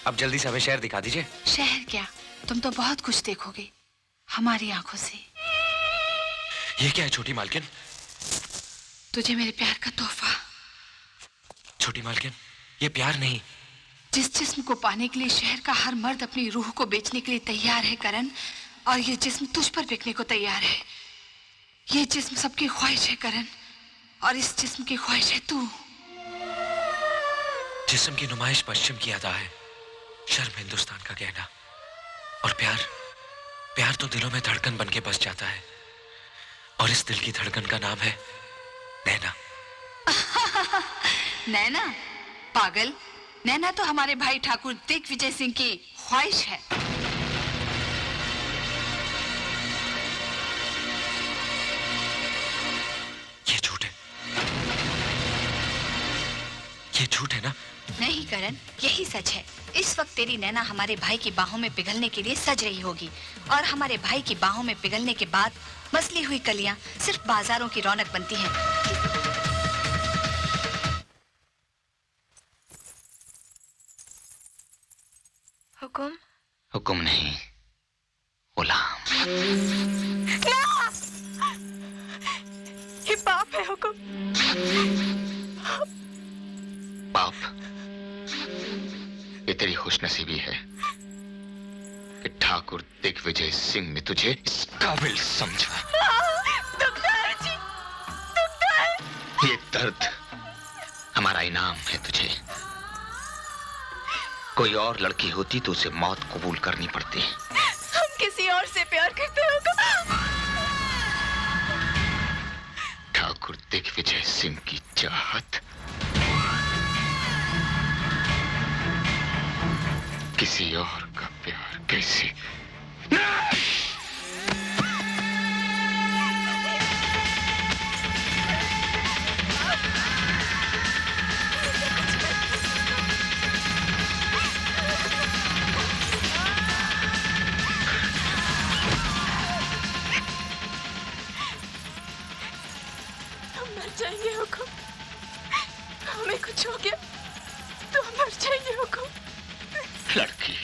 अब जल्दी से हमें शहर दिखा दीजिए। शहर क्या, तुम तो बहुत कुछ देखोगे हमारी आंखों से। ये क्या है छोटी मालकिन? तुझे मेरे प्यार का तोहफा। छोटी मालकिन, ये प्यार नहीं। जिस जिस्म को पाने के लिए शहर का हर मर्द अपनी रूह को बेचने के लिए तैयार है करण, और ये जिस्म तुझ पर बिकने को तैयार है। ये जिस्म सबकी ख्वाहिश है करण, और इस जिस्म की ख्वाहिश है तू। जिस्म की नुमाइश पश्चिम की अदा है, शर्म हिंदुस्तान का कहना। और प्यार, प्यार तो दिलों में धड़कन बन के बस जाता है, और इस दिल की धड़कन का नाम है नैना। नैना? पागल, नैना तो हमारे भाई ठाकुर दिग्विजय सिंह की ख्वाहिश है। ये झूठ है, ये झूठ है ना? नहीं करण, यही सच है। इस वक्त तेरी नैना हमारे भाई की बाहों में पिघलने के लिए सज रही होगी, और हमारे भाई की बाहों में पिघलने के बाद मसली हुई कलियां सिर्फ बाजारों की रौनक बनती हैं। हुकुम? हुकुम नहीं, गुलाम। ये पाप है हुकुम। पाप? ये तेरी खुशनसीबी है कि ठाकुर दिग्विजय सिंह ने तुझे इस काबिल समझा। दुखता है जी, दुखता है। ये दर्द हमारा इनाम है तुझे। कोई और लड़की होती तो उसे मौत कबूल करनी पड़ती। हम किसी और से प्यार करते हो। ठाकुर दिग्विजय सिंह की चाहत किसी और का प्यार कैसे? जाएंगे हुकुम। हमें कुछ हो गया तो मर जाएंगे हुकुम। लड़की,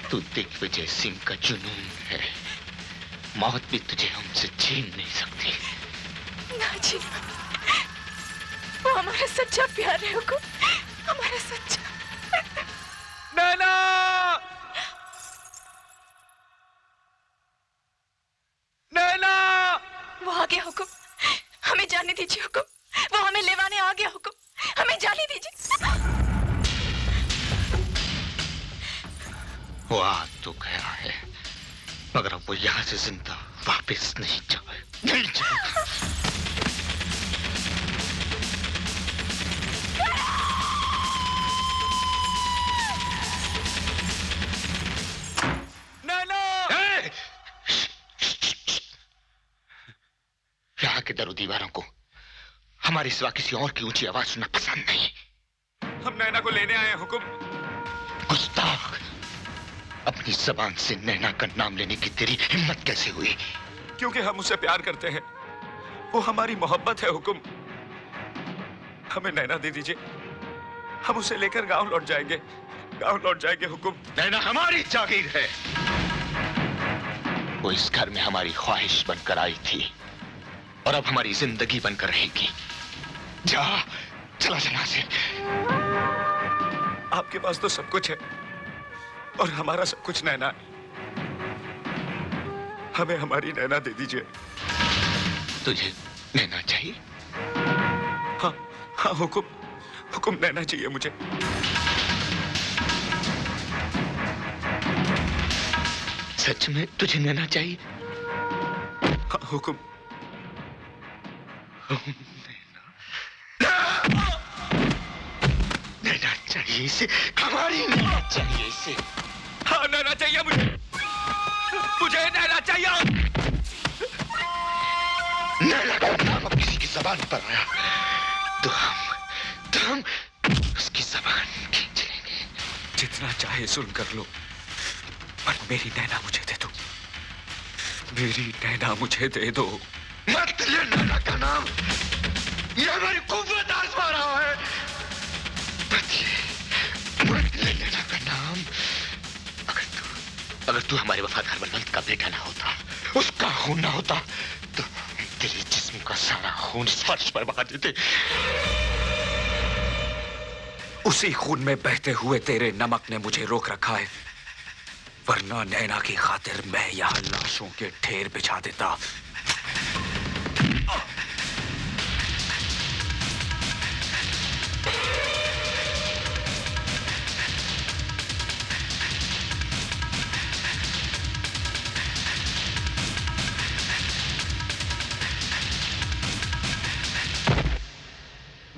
तू दिग्विजय सिंह का जुनून है। मौत भी तुझे हमसे छीन नहीं सकती। ना जी, वो हमारा सच्चा प्यार है हुकुम, हमारा सच्चा। नैना! नैना! वो आ गया हुकुम, हमें जाने दीजिए हुकुम। वो हमें लेवाने आ गया हुकुम, हमें जाने दीजिए। वो आ तो गया है, मगर अब वो यहाँ से जिंदा वापस नहीं जाए, नहीं जाए। यहाँ के दरो दीवारों को हमारे सिवा किसी और की ऊंची आवाज सुनना पसंद नहीं। हम नैना को लेने आए हैं हुकुम। गुस्ताख, अपनी जबान से नैना का नाम लेने की तेरी हिम्मत कैसे हुई? क्योंकि हम उससे प्यार करते हैं, वो हमारी मोहब्बत है हुकुम। हमें नैना दे दीजिए, हम उसे लेकर गांव लौट जाएंगे, गांव लौट जाएंगे हुकुम। नैना हमारी जागीर है। वो इस घर में हमारी ख्वाहिश बनकर आई थी और अब हमारी जिंदगी बनकर रहेगी। जा, चला चला से। आपके पास तो सब कुछ है और हमारा सब कुछ नैना है। हमें हमारी नैना दे दीजिए। तुझे नैना चाहिए? हाँ हाँ हुकुम, हुकुम नैना चाहिए मुझे। सच में तुझे नैना चाहिए? हाँ हुकुम। नैना चाहिए इसे, हमारी नैना चाहिए इसे। हाँ नैना चाहिए मुझे, मुझे नैना चाहिए। नैना का नाम अब किसी की जबान पर आया तो हम उसकी जबान खींच लेंगे। जितना चाहे सुन कर लो, पर मेरी नैना मुझे दे दो, मेरी नैना मुझे दे दो। मत ले नैना का नाम, ये हमारी कुव्वत आजमा रहा है। मत ले नैना का नाम। अगर तू हमारे वफादार बलवंत का बेटा ना होता, उसका खून ना होता, तो तेरे जिस्म का सारा खून इस फर्श पर बहा देते। उसी खून में बहते हुए तेरे नमक ने मुझे रोक रखा है, वरना नैना की खातिर मैं यहाँ लाशों के ढेर बिछा देता।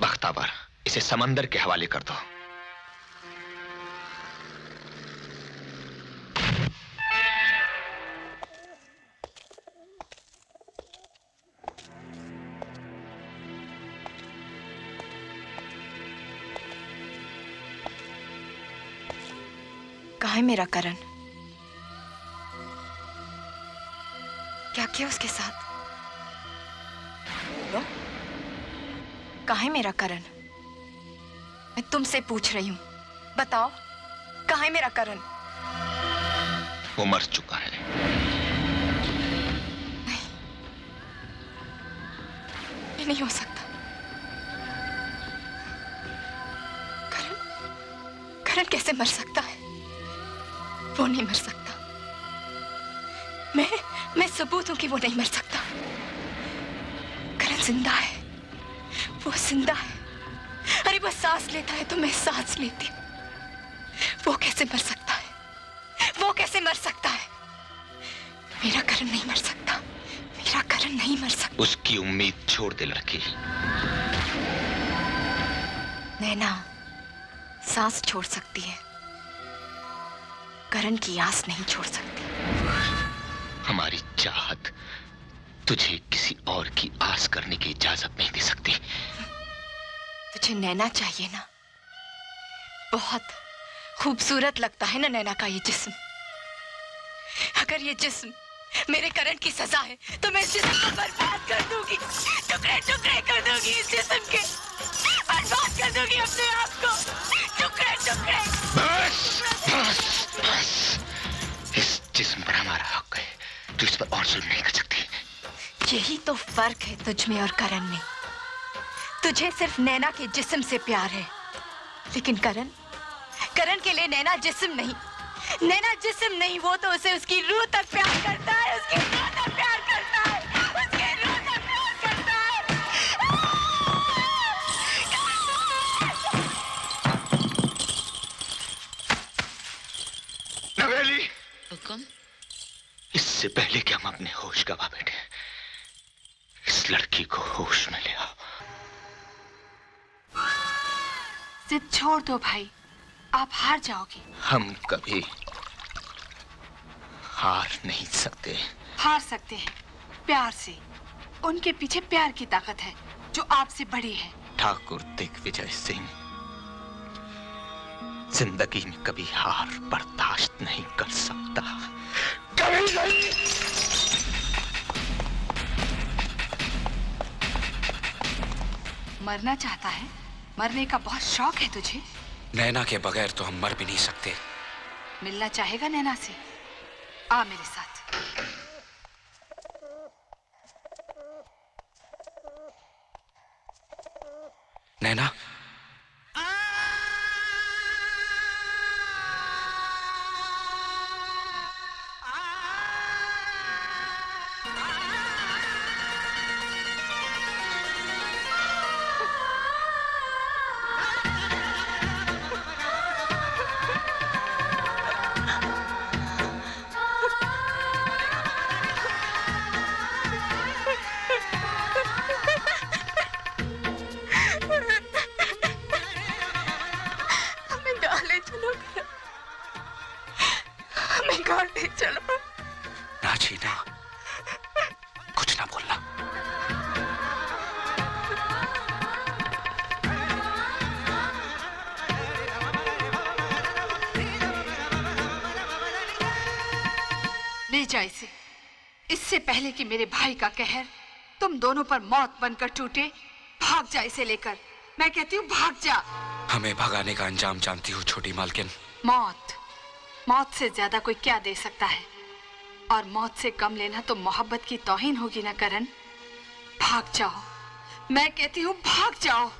बख्तावर, इसे समंदर के हवाले कर दो। कहाँ है मेरा करण? क्या किया उसके साथ? लो? कहाँ है मेरा करण? मैं तुमसे पूछ रही हूँ, बताओ कहाँ है मेरा करण? वो मर चुका है। ये नहीं हो सकता। करण कैसे मर सकता है? वो नहीं मर सकता। मैं सबूत हूं कि वो नहीं मर सकता। करण जिंदा है, वो जिंदा है। अरे वो सांस लेता है तो मैं सांस लेती हूँ। वो कैसे मर सकता है? वो कैसे मर सकता है? मेरा करण नहीं मर सकता, मेरा करण नहीं मर सकता। उसकी उम्मीद छोड़ दे लड़की। नैना सांस छोड़ सकती है, करण की आस नहीं छोड़ सकती। हमारी चाहत तुझे किसी और की आस करने की इजाजत नहीं दे सकती। तुझे नैना चाहिए ना? बहुत खूबसूरत लगता है ना नैना का ये जिस्म। अगर ये जिस्म मेरे करण की सजा है तो मैं इस जिस्म को बर्बाद कर दूंगी, टुकड़े टुकड़े कर दूंगी इस जिस्म के, बर्बाद कर दूंगी अपने आप को, टुकड़े टुकड़े। बस बस बस, इस जिस्म पर हमारा हक है, तू इस पर और जुल्म नहीं कर सकती। यही तो फर्क है तुझ में और करण में। तुझे सिर्फ नैना के जिस्म से प्यार है, लेकिन करण के लिए नैना जिस्म नहीं, नैना जिस्म नहीं, वो तो उसे उसकी रूह तक प्यार करता है, उसकी रूह तक प्यार करता है, उसकी रूह तक प्यार करता है। नवेली, हुक्म। इससे पहले कि हम अपने होश गवा बैठे, इस लड़की को होश में ले आओ। जिद छोड़ दो भाई, आप हार जाओगे। हम कभी हार नहीं सकते। हार सकते हैं प्यार से। उनके पीछे प्यार की ताकत है जो आपसे बड़ी है। ठाकुर दिग्विजय सिंह जिंदगी में कभी हार बर्दाश्त नहीं कर सकता, कभी नहीं। मरना चाहता है? मरने का बहुत शौक है तुझे? नैना के बगैर तो हम मर भी नहीं सकते। मिलना चाहेगा नैना से? आ मेरे साथ। नैना, चलो ना जीना, कुछ ना बोलना। ले जा इसे, इससे पहले कि मेरे भाई का कहर तुम दोनों पर मौत बनकर टूटे। भाग जा इसे लेकर, मैं कहती हूँ भाग जा। हमें भगाने का अंजाम जानती हूँ छोटी मालकिन। मौत, मौत से ज्यादा कोई क्या दे सकता है? और मौत से कम लेना तो मोहब्बत की तौहीन होगी ना करण। भाग जाओ, मैं कहती हूँ भाग जाओ।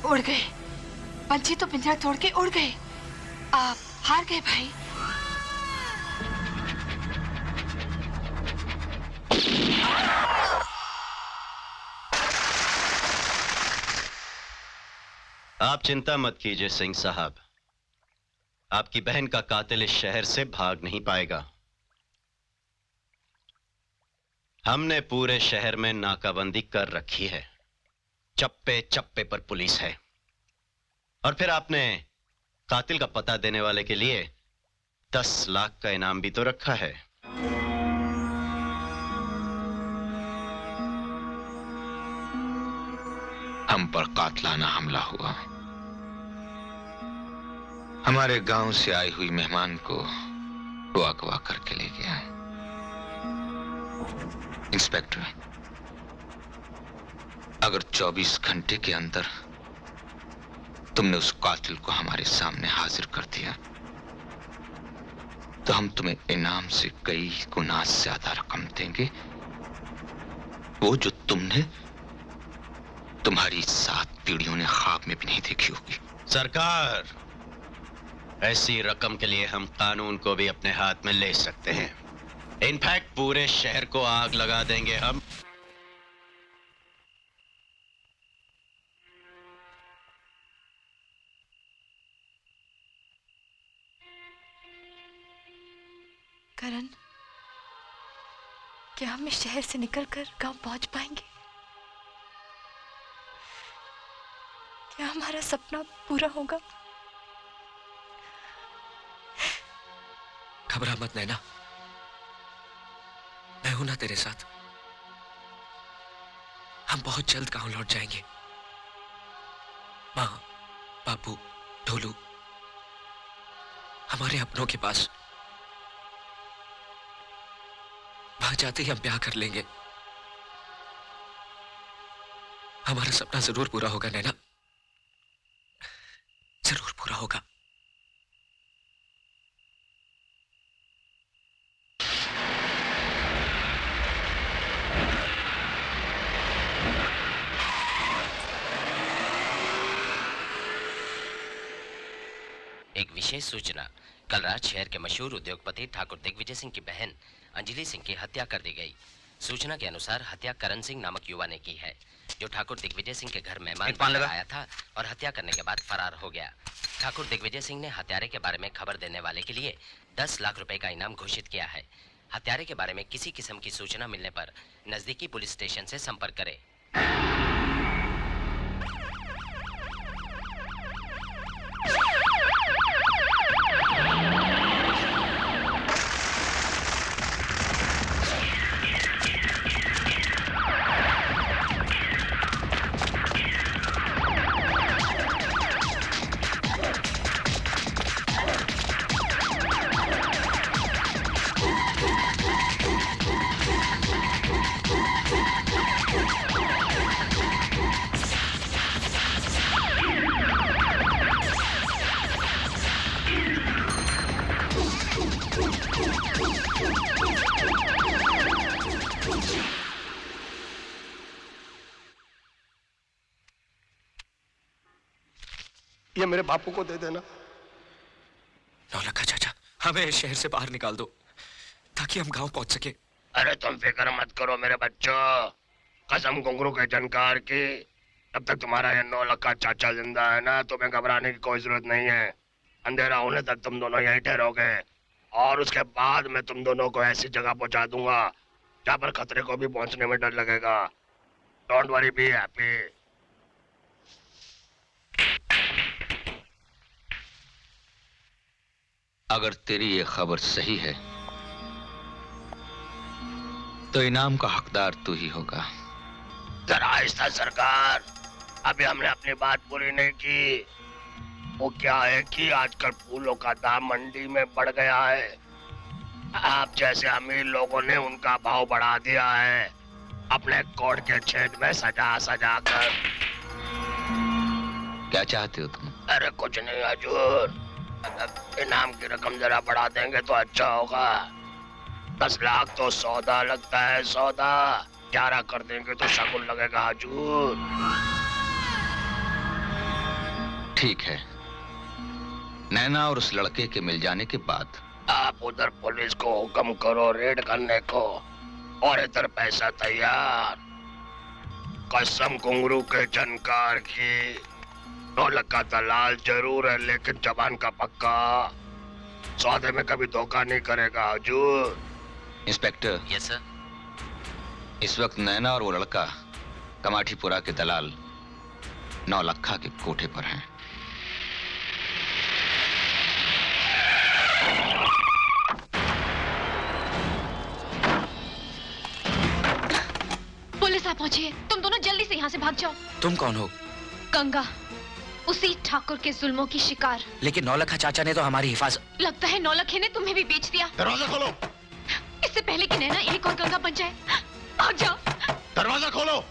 उड़ गए। पंछी तो पिंजरा तोड़ के उड़ गए। आप हार गए भाई। आप चिंता मत कीजिए सिंह साहब, आपकी बहन का कातिल इस शहर से भाग नहीं पाएगा। हमने पूरे शहर में नाकाबंदी कर रखी है, चप्पे चप्पे पर पुलिस है। और फिर आपने कातिल का पता देने वाले के लिए 10 लाख का इनाम भी तो रखा है। हम पर कातलाना हमला हुआ। हमारे गांव से आई हुई मेहमान को वो अगवा करके ले गया। इंस्पेक्टर, अगर 24 घंटे के अंदर तुमने उस कातिल को हमारे सामने हाजिर कर दिया तो हम तुम्हें इनाम से कई गुना ज्यादा रकम देंगे, वो जो तुमने तुम्हारी 7 पीढ़ियों ने ख्वाब में भी नहीं देखी होगी। सरकार, ऐसी रकम के लिए हम कानून को भी अपने हाथ में ले सकते हैं। इनफैक्ट पूरे शहर को आग लगा देंगे हम। करण, क्या हम इस शहर से निकलकर गांव पहुंच पाएंगे? क्या हमारा सपना पूरा होगा? घबरा मत नैना, मैं हूं ना तेरे साथ। हम बहुत जल्द गांव लौट जाएंगे। माँ, बापू, ढोलू, हमारे अपनों के पास। वहां जाते ही हम ब्याह कर लेंगे। हमारा सपना जरूर पूरा होगा नैना, जरूर पूरा होगा। एक विशेष सूचना। कल रात शहर के मशहूर उद्योगपति ठाकुर दिग्विजय सिंह की बहन अंजलि सिंह की हत्या कर दी गई। सूचना के अनुसार हत्या करण सिंह नामक युवा ने की है, जो ठाकुर दिग्विजय सिंह के घर मेहमान बनकर आया था और हत्या करने के बाद फरार हो गया। ठाकुर दिग्विजय सिंह ने हत्यारे के बारे में खबर देने वाले के लिए 10 लाख रुपए का इनाम घोषित किया है। हत्यारे के बारे में किसी किस्म की सूचना मिलने पर नजदीकी पुलिस स्टेशन से संपर्क करें। ये मेरे बापू को दे देना। नौलखा चाचा, हमें इस शहर से बाहर निकाल दो ताकि हम गांव पहुंच सके। अरे तुम फिक्र मत करो मेरे बच्चों, कसम घुंघरू के जनकार की, जब तक तुम्हारा ये 9 लाख का चाचा जिंदा है ना, तुम्हें घबराने की कोई जरूरत नहीं है। अंधेरा होने तक तुम दोनों यहीं ठहरोगे और उसके बाद मैं तुम दोनों को ऐसी जगह पहुंचा दूंगा जहां पर खतरे को भी पहुंचने में डर लगेगा। Don't worry, be happy. अगर तेरी ये खबर सही है तो इनाम का हकदार तू ही होगा। जरा आहिस्ता सरकार, अभी हमने अपनी बात पूरी नहीं की। वो क्या है कि आजकल फूलों का दाम मंडी में बढ़ गया है। आप जैसे अमीर लोगों ने उनका भाव बढ़ा दिया है, अपने कोट के छेद में सजा सजा कर। क्या चाहते हो तुम? अरे कुछ नहीं हजूर, इनाम की रकम जरा बढ़ा देंगे तो अच्छा होगा। 10 लाख तो सौदा लगता है, सौदा 11 कर देंगे तो शगुन लगेगा हजूर। ठीक है, नैना और उस लड़के के मिल जाने के बाद आप उधर पुलिस को हुक्म करो रेड करने को, और इधर पैसा तैयार। कसम घुंगरू के जानकार की, नौलख का दलाल जरूर है लेकिन जबान का पक्का, सौदे में कभी धोखा नहीं करेगा हुजूर। इंस्पेक्टर। Yes sir. इस वक्त नैना और वो लड़का कमाठीपुरा के दलाल नौलखा के कोठे पर हैं। पुलिस आ पहुंची है, तुम दोनों जल्दी से यहाँ से भाग जाओ। तुम कौन हो? गंगा, उसी ठाकुर के जुल्मों की शिकार। लेकिन नौलखा चाचा ने तो हमारी हिफाजत। लगता है नौलखे ने तुम्हें भी बेच दिया। दरवाजा खोलो। इससे पहले कि नैना एक और गंगा बन जाए, भाग जाओ। दरवाजा खोलो।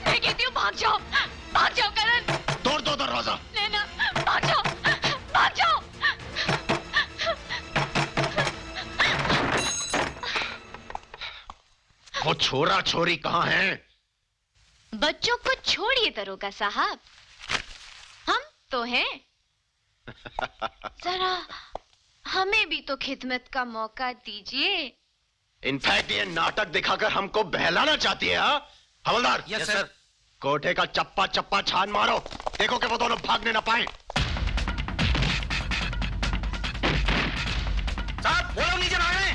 मैं कहती हूँ भाग जाओ, भाग जाओ करण। तोड़ दो दरवाजा। नैना, भाग जाओ, भाग जाओ। वो छोरा छोरी कहाँ हैं? बच्चों को छोड़िए दरोगा साहब, हम तो हैं। जरा हमें भी तो खिदमत का मौका दीजिए। इनफैक्ट ये नाटक दिखाकर हमको बहलाना चाहती है, हाँ? हवलदार। Yes sir. कोठे का चप्पा चप्पा छान मारो, देखो कि वो दोनों भागने ना पाए। साहब वो लोग नीचे भाग रहे हैं।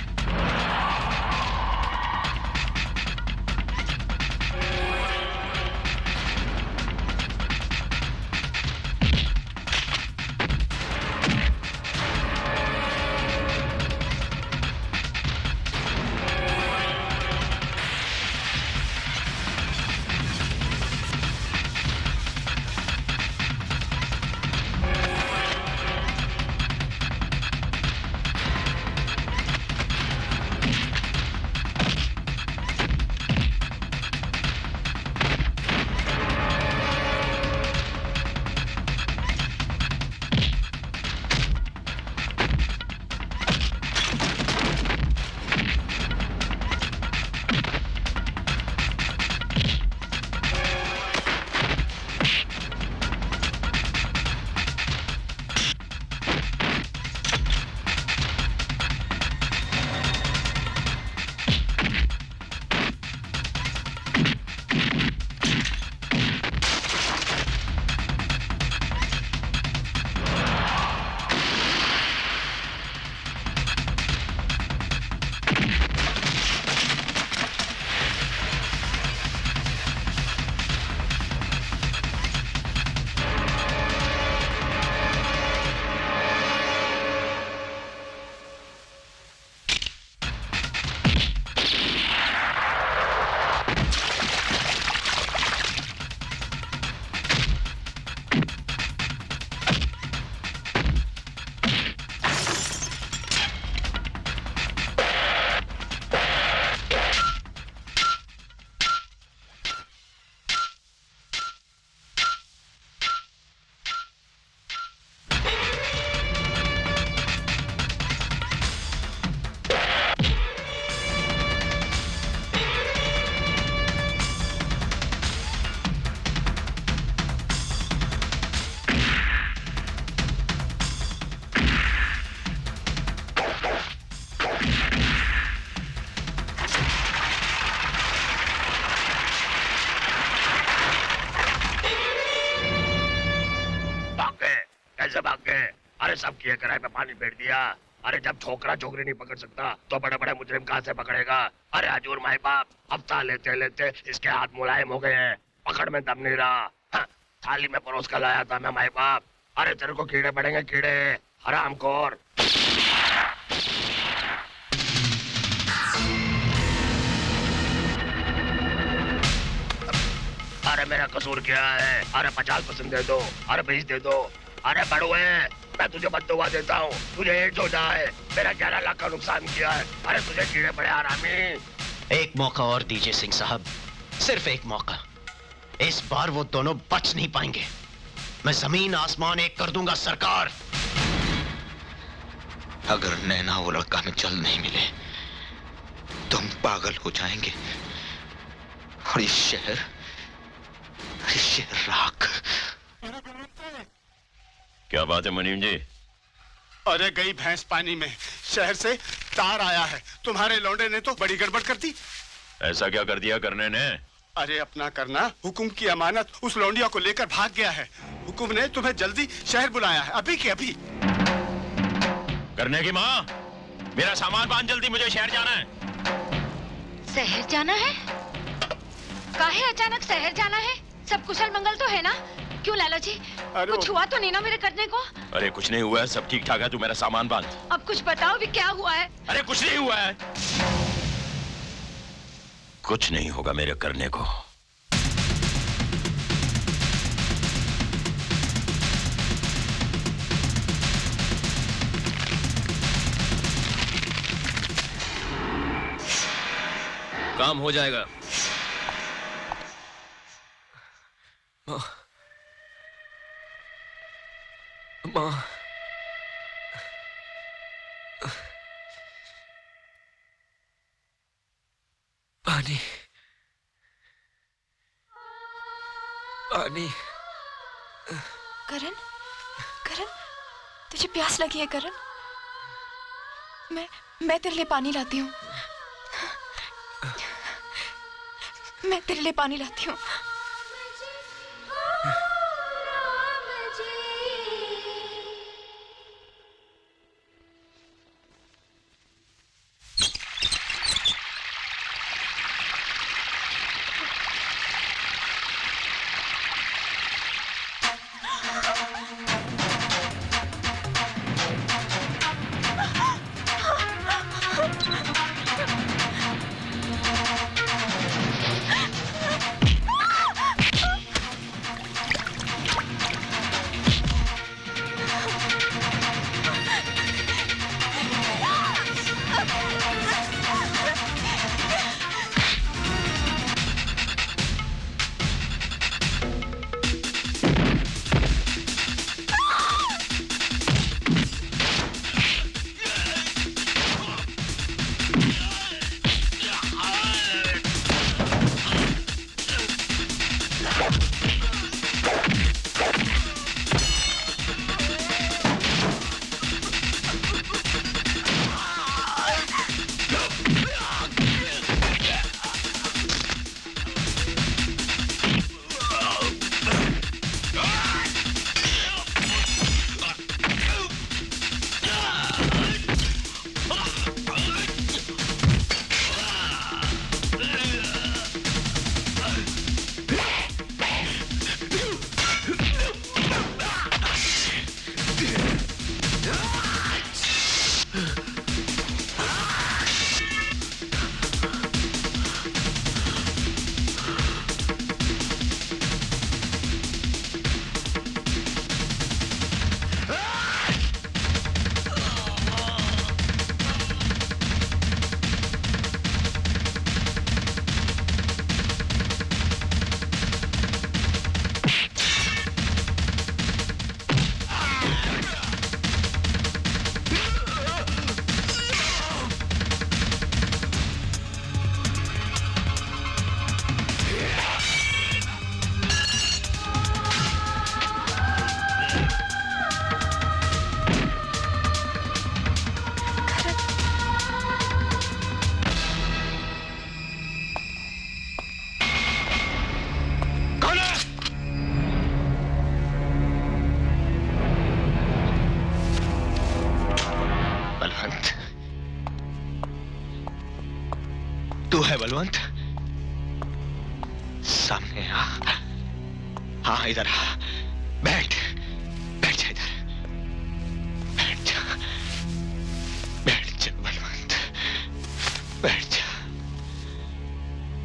कैसे भाग गए? अरे सब किए कराए पे पानी फेर दिया। अरे जब छोकरा छोकरी नहीं पकड़ सकता तो बड़े बड़े मुजरिम कहाँ से पकड़ेगा? अरे हजूर माई बाप, हफ्ता लेते लेते इसके हाथ मुलायम हो गए हैं, पकड़ में दम नहीं रहा। हाँ, थाली में परोस कर लाया था मैं माई बाप। अरे तेरे को कीड़े पड़ेंगे कीड़े, हरामखोर। अरे मेरा कसूर क्या है? अरे 50% दे दो, अरे 20 दे दो। अरे बड़ुए, मैं तुझे बद्दुआ देता हूँ, तुझे एड्स हो जाए। मेरा 11 लाख का नुकसान किया है। अरे तुझे कीड़े पड़े हरामी। एक मौका और दीजिए सिंह साहब, सिर्फ एक मौका। इस बार वो दोनों बच नहीं पाएंगे। मैं जमीन आसमान एक कर दूंगा सरकार। अगर नैना वो लड़का हमें जल्द नहीं मिले तो हम पागल हो जाएंगे और ये शहर राख। क्या बात है मुनीम जी? अरे गई भैंस पानी में। शहर से तार आया है, तुम्हारे लौंडे ने तो बड़ी गड़बड़ कर दी। ऐसा क्या कर दिया करने ने? अरे अपना करना, हुकुम की अमानत उस लौंडिया को लेकर भाग गया है। हुकुम ने तुम्हें जल्दी शहर बुलाया है, अभी के अभी। करने की माँ, मेरा सामान बांध जल्दी, मुझे शहर जाना है। शहर जाना है? काहे अचानक शहर जाना है? सब कुशल मंगल तो है ना? क्यों लाला जी, कुछ हुआ तो नहीं ना मेरे करने को? अरे कुछ नहीं हुआ है, सब ठीक ठाक है, तू मेरा सामान बांध। अब कुछ बताओ भी क्या हुआ है? अरे कुछ नहीं हुआ है। कुछ नहीं होगा मेरे करने को। काम हो जाएगा। माँ, पानी, पानी। करण, करण, तुझे प्यास लगी है करण? मैं तेरे लिए पानी लाती हूँ। मैं तेरे लिए पानी लाती हूँ। तू है बलवंत? सामने आ। हाँ इधर आ। बैठ, बैठ जा इधर। बैठ जा, बैठ जा बलवंत, बैठ जा।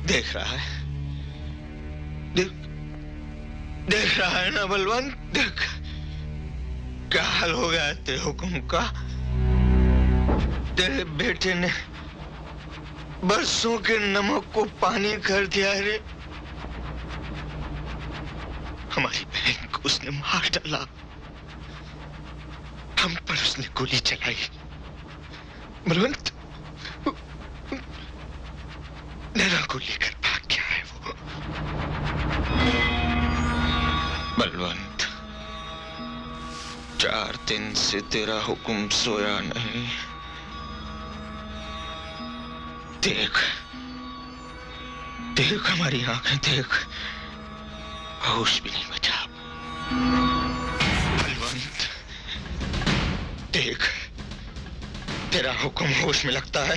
देख रहा है, देख रहा है ना बलवंत? देख क्या हाल हो गया तेरे हुक्म का। तेरे बेटे ने बरसों के नमक को पानी कर दिया रे। हमारी बहन को उसने मार डाला, हम पर उसने गोली चलाई। बलवंत नैना को लेकर भाग गया है वो। बलवंत 4 दिन से तेरा हुक्म सोया नहीं। देख देख हमारी आंखें देख, होश भी नहीं बचा। बलवंत देख, तेरा हुक्म होश में लगता है,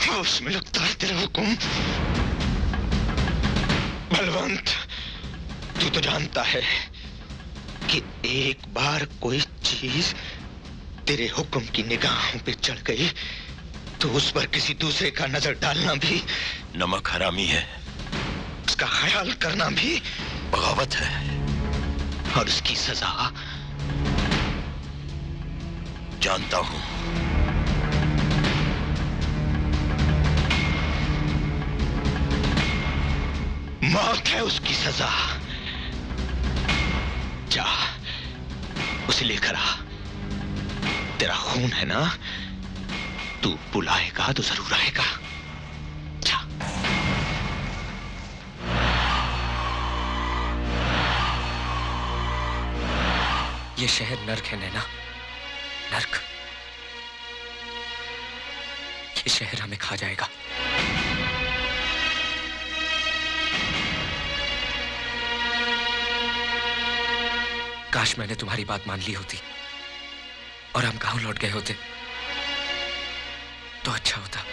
होश में लगता है तेरा हुक्म। बलवंत तू तो जानता है कि एक बार कोई चीज तेरे हुक्म की निगाहों पे चढ़ गई तो उस पर किसी दूसरे का नजर डालना भी नमक हरामी है, उसका ख्याल करना भी बगावत है, और उसकी सजा जानता हूं। मौत है उसकी सजा। जा उसे लेकर आ, तेरा खून है ना, तू बुलाएगा तो जरूर आएगा। जा। ये शहर नर्क है नैना, नर्क। ये शहर हमें खा जाएगा। काश मैंने तुम्हारी बात मान ली होती और हम गांव लौट गए होते तो अच्छा होता।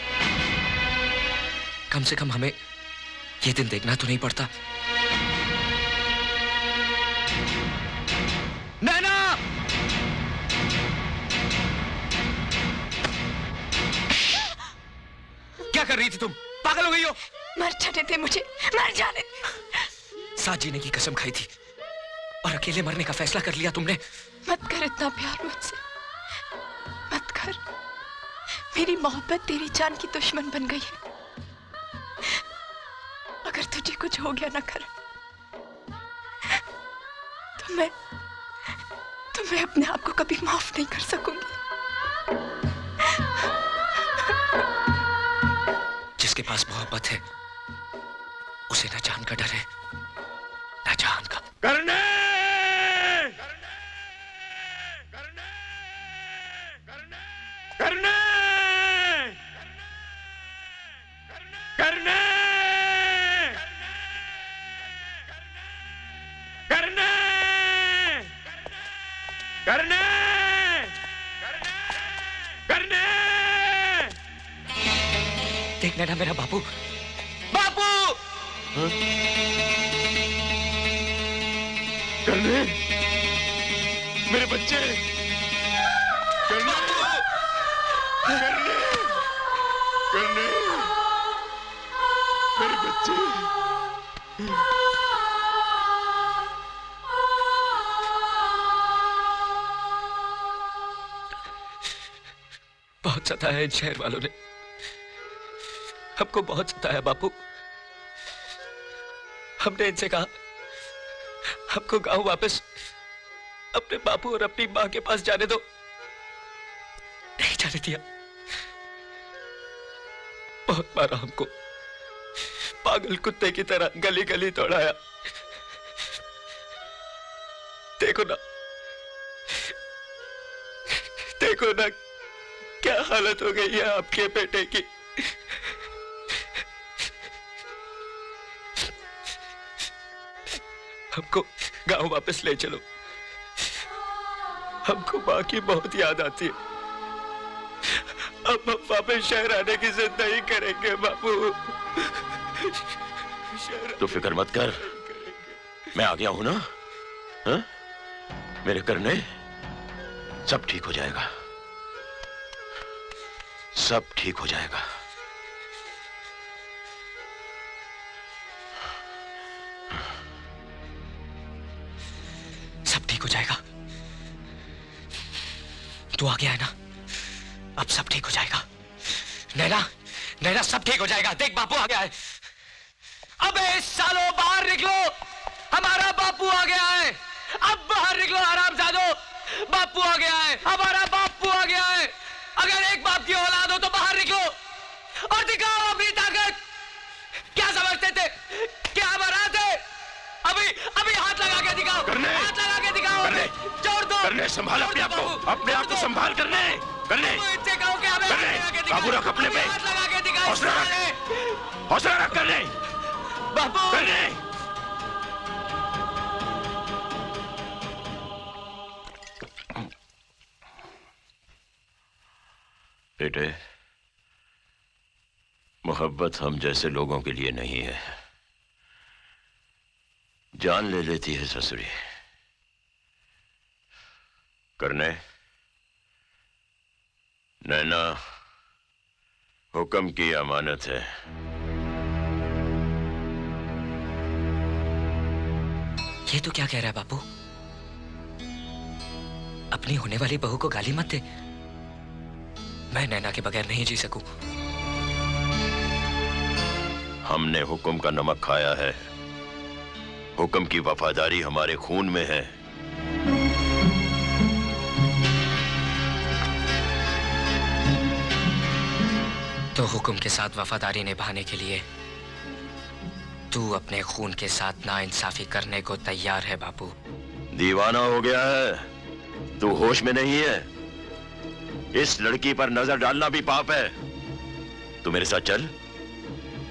कम से कम हमें ये दिन देखना तो नहीं पड़ता। नैना! क्या कर रही थी तुम? पागल हो गई हो? मर जाने दे मुझे, मर जाने दे। साथ जीने की कसम खाई थी और अकेले मरने का फैसला कर लिया तुमने। मत कर इतना प्यार मुझसे, मत कर। मेरी मोहब्बत तेरी जान की दुश्मन बन गई है। अगर तुझे कुछ हो गया ना कर तो मैं अपने आप को कभी माफ नहीं कर सकूंगी। जिसके पास मोहब्बत है उसे न जान का डर है न जान का। करने करने करने करने करने करने। देख नैना, मेरा बापू, बापू! करने मेरे बच्चे, करने करने करने मेरे बच्चे। बहुत सताया इन शहर वालों ने, हमको बहुत सताया बापू। हमने इनसे कहा हमको गांव वापस अपने बापू और अपनी मां के पास जाने दो, नहीं जाने दिया। बहुत मारा हमको, पागल कुत्ते की तरह गली गली दौड़ाया। देखो ना, देखो ना क्या हालत हो गई है आपके बेटे की। हमको गांव वापस ले चलो, हमको मां की बहुत याद आती है। अब हम वापस शहर आने की जिद नहीं करेंगे बापू। तो फिक्र मत कर, मैं आ गया हूं ना। हा? मेरे करने सब ठीक हो जाएगा, सब ठीक हो जाएगा। सब ठीक हो जाएगा। तू आ गया है ना, अब सब ठीक हो जाएगा। नैना, नैना सब ठीक हो जाएगा। देख बापू आ गया है। अबे सालो बाहर निकलो, हमारा बापू आ गया है। अब बाहर निकलो हरामजादो, बापू आ गया है, हमारा बापू आ गया है। अगर एक बाप की औलाद हो तो बाहर निकलो और दिखाओ अपनी ताकत। क्या समझते थे, क्या बारात है? अभी अभी हाथ लगा के दिखाओ, हाथ लगा के दिखाओ, जोड़ दो, करने संभाल अपने आप को संभाल करने काबू रख अपने पे, हौसला रख करने करने। बेटे, मोहब्बत हम जैसे लोगों के लिए नहीं है, जान ले लेती है ससुरी। करने नैना हुक्म की अमानत है। ये तो क्या कह रहा है बापू? अपनी होने वाली बहू को गाली मत दे। मैं नैना के बगैर नहीं जी सकूं। हमने हुक्म का नमक खाया है, हुक्म की वफादारी हमारे खून में है। तो हुक्म के साथ वफादारी निभाने के लिए तू अपने खून के साथ नाइंसाफी करने को तैयार है बापू? दीवाना हो गया है, तू होश में नहीं है। इस लड़की पर नजर डालना भी पाप है। तू मेरे साथ चल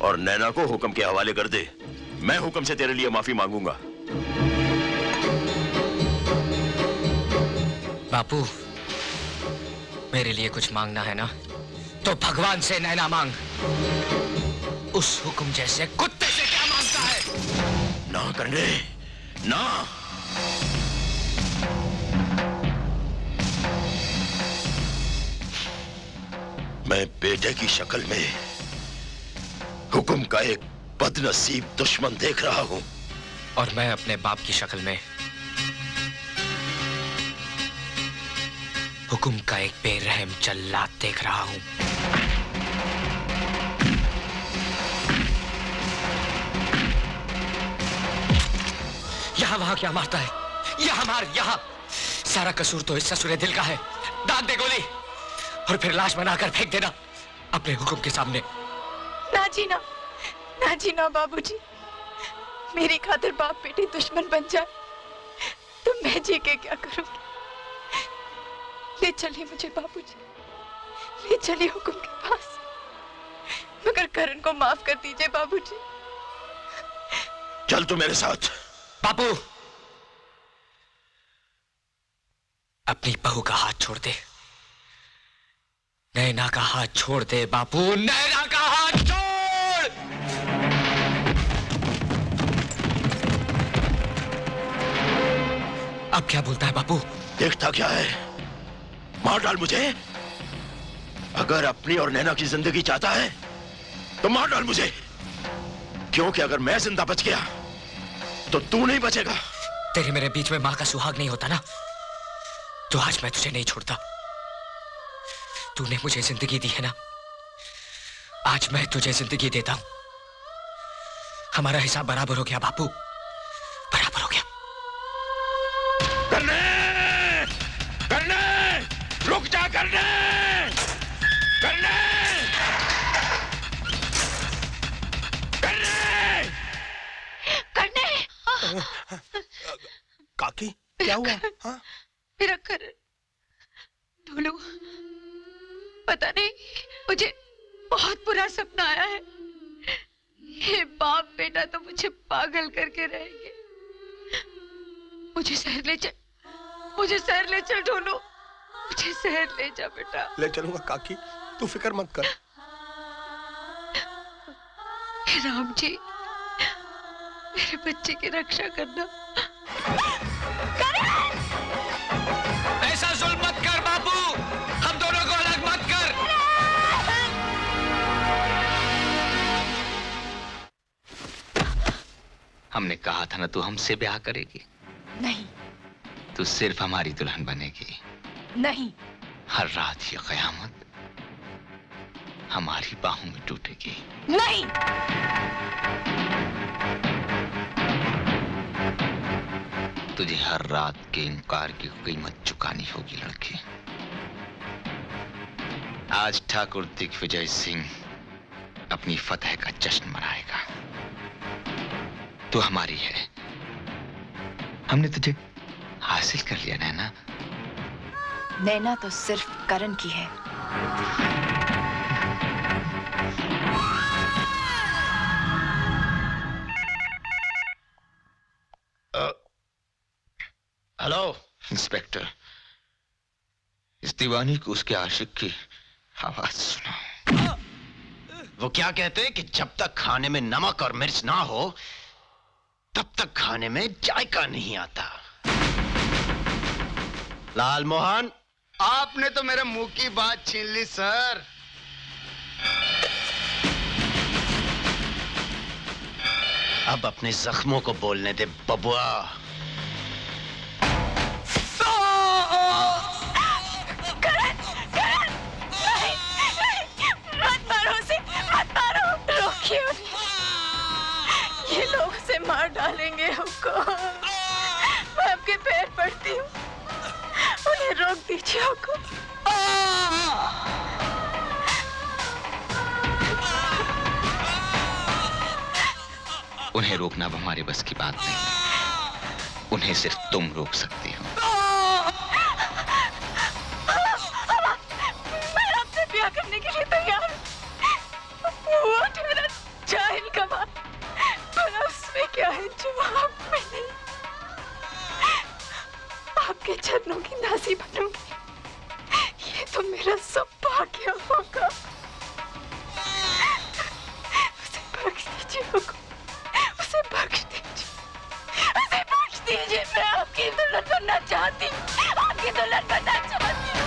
और नैना को हुक्म के हवाले कर दे। मैं हुक्म से तेरे लिए माफी मांगूंगा। बापू, मेरे लिए कुछ मांगना है ना, तो भगवान से नैना मांग। उस हुक्म जैसे कुत्ते से क्या मांगता है? ना करने ना। मैं बेटे की शक्ल में हुक्म का एक बदनसीब दुश्मन देख रहा हूं, और मैं अपने बाप की शक्ल में हुक्म का एक बेरहम जल्लाद देख रहा हूं। यहां वहां क्या मारता है? यहां मार, यहां। सारा कसूर तो इस ससुरे दिल का है। दाग दे गोली और फिर लाश बनाकर फेंक देना अपने हुक्म के सामने। ना जी ना बाबूजी, मेरी खातिर बाप बेटे दुश्मन बन जाए तो मैं जी के क्या करूंगी? ले चलिए मुझे बाबूजी, ले चलिए हुक्म के पास, मगर करण को माफ कर दीजिए बाबूजी। चल तू मेरे साथ। बापू, अपनी बहू का हाथ छोड़ दे। नैना का हाथ छोड़ दे बापू, नैना का हाथ छोड़। अब क्या बोलता है बापू? देखता क्या है? मार डाल मुझे। अगर अपनी और नैना की जिंदगी चाहता है तो मार डाल मुझे, क्योंकि अगर मैं जिंदा बच गया तो तू नहीं बचेगा। तेरे मेरे बीच में मां का सुहाग नहीं होता ना, तो आज मैं तुझे नहीं छोड़ता। तूने मुझे जिंदगी दी है ना, आज मैं तुझे जिंदगी देता हूं। हमारा हिसाब बराबर हो गया बापू, बराबर हो गया। करने रुक जा, करने काकी, क्या हुआ? हाँ? मेरा करण, ढोलू, पता नहीं, मुझे बहुत बुरा सपना आया है। ये बाप बेटा तो मुझे पागल करके रहेंगे। मुझे शहर ले चल ढोलू, मुझे शहर ले जा बेटा। ले चलूंगा काकी, तू फिक्र मत कर। राम जी, मेरे बच्चे की रक्षा करना। ऐसा जुल्म मत कर बापू, हम दोनों को अलग मत कर। हमने कहा था ना तू हमसे ब्याह करेगी। नहीं तू सिर्फ हमारी दुल्हन बनेगी। नहीं, हर रात ये कयामत हमारी बाहों में टूटेगी। नहीं, तुझे हर रात के इनकार की कीमत चुकानी होगी लड़की। आज ठाकुर दिग्विजय सिंह अपनी फतह का जश्न मनाएगा। तू हमारी है, हमने तुझे हासिल कर लिया नैना। नैना तो सिर्फ करण की है। हेलो इंस्पेक्टर, इस दीवानी को उसके आशिक की आवाज सुना। वो क्या कहते हैं कि जब तक खाने में नमक और मिर्च ना हो तब तक खाने में जायका नहीं आता। लाल मोहन, आपने तो मेरे मुंह की बात छीन ली सर। अब अपने जख्मों को बोलने दे बबुआ। करण, करण, नहीं, नहीं, मत मारो उसे, मत मारो, रोकिए उन्हें। ये लोग उसे मार डालेंगे हमको। मैं आपके पैर पड़ती हूँ, उन्हें रोक दीजिए हमको। उन्हें रोकना अब हमारे बस की बात नहीं, उन्हें सिर्फ तुम रोक सकती हो। मैं आपसे ब्याह करने के लिए तैयार हूँ। वो ठहरा जाहिल कमाल, पर उसमें क्या है जो आप में नहीं। आपके चरणों की दासी बनूंगी, ये तो मेरा सौभाग्य होगा। उसे बख्श दीजिए हमको, उसे बख्श दीजिए, उसे बख्श दीजिए। मैं आपकी दुल्हन बनना चाहती हूँ, आपकी दुल्हन बनना चाहती हूँ।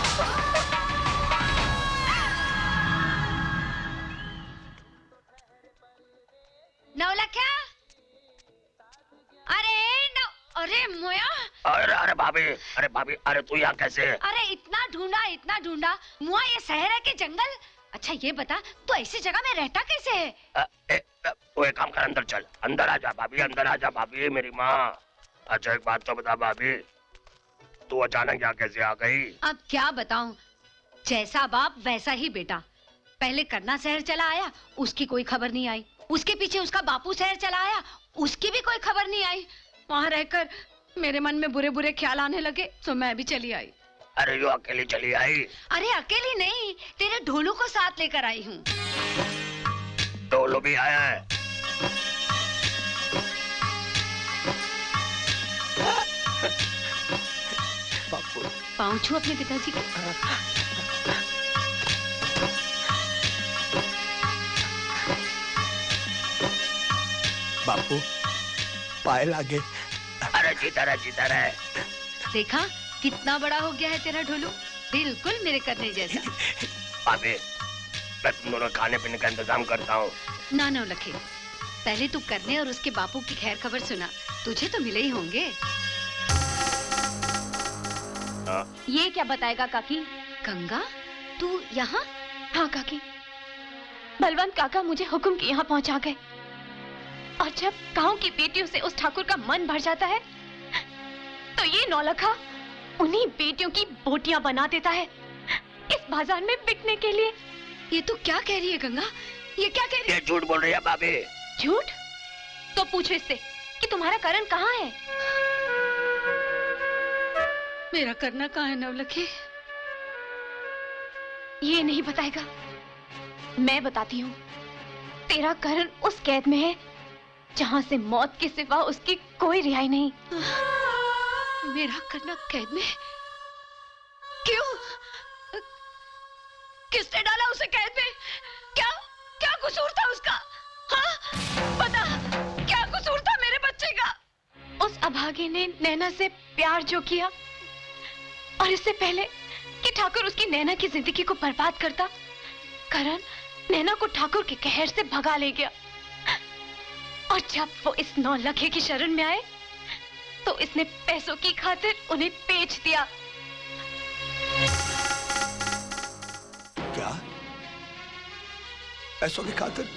नवलखा, अरे मोया, अरे भाभी, अरे तू यहाँ कैसे? अरे इतना ढूंढा मुआ, ये शहर है कि जंगल? अच्छा ये बता, तू ऐसी जगह में रहता कैसे है? तू एक काम कर, अंदर चल, अंदर आजा भाभी, अंदर आजा भाभी, मेरी माँ। अच्छा एक बात तो बता भाभी, तू अचानक यहाँ कैसे आ गई? अब क्या बताऊं, जैसा बाप वैसा ही बेटा। पहले करना शहर चला आया, उसकी कोई खबर नहीं आई। उसके पीछे उसका बापू शहर चला आया, उसकी भी कोई खबर नहीं आई। वहाँ रहकर मेरे मन में बुरे बुरे ख्याल आने लगे, तो मैं भी चली आई। अरे यो अकेली चली आई? अरे अकेली नहीं, तेरे ढोलू को साथ लेकर आई हूँ। ढोलू भी आया है? पाँव छू अपने पिताजी को। बापू पाए लागे। अरे जीता रहे। देखा कितना बड़ा हो गया है तेरा ढोलू, बिल्कुल मेरे करने जैसा। भाभी, मैं तुम दोनों खाने पीने का इंतजाम करता हूँ। ना लखे, पहले तू करने और उसके बापू की खैर खबर सुना, तुझे तो मिले ही होंगे। ये क्या बताएगा काकी? गंगा, तू यहाँ? हाँ काकी, बलवंत काका मुझे हुक्म के यहाँ पहुँचा गए, और जब गांव की बेटियों से उस ठाकुर का मन भर जाता है तो ये नौलखा उन्हीं बेटियों की बोटियां बना देता है इस बाजार में बिकने के लिए। ये तू क्या कह रही है गंगा? ये क्या कह रही है? ये झूठ बोल रही है भाभी। झूठ? तो पूछो इससे कि तुम्हारा करण कहाँ है? मेरा करना कहाँ है नवलखी? ये नहीं बताएगा, मैं बताती हूँ। तेरा करण उस कैद में है जहाँ से मौत के सिवा उसकी कोई रिहाई नहीं। मेरा करना कैद में? क्यों? किसने डाला उसे कैद में? क्या कसूर था उसका? हाँ? बता, क्या कसूर था मेरे बच्चे का? उस अभागे ने नैना से प्यार जो किया, और इससे पहले कि ठाकुर उसकी नैना की जिंदगी को बर्बाद करता, करण नैना को ठाकुर के कहर से भगा ले गया। और जब वो इस नौलखे की शरण में आए तो इसने पैसों की खातिर उन्हें बेच दिया। क्या? पैसों की खातिर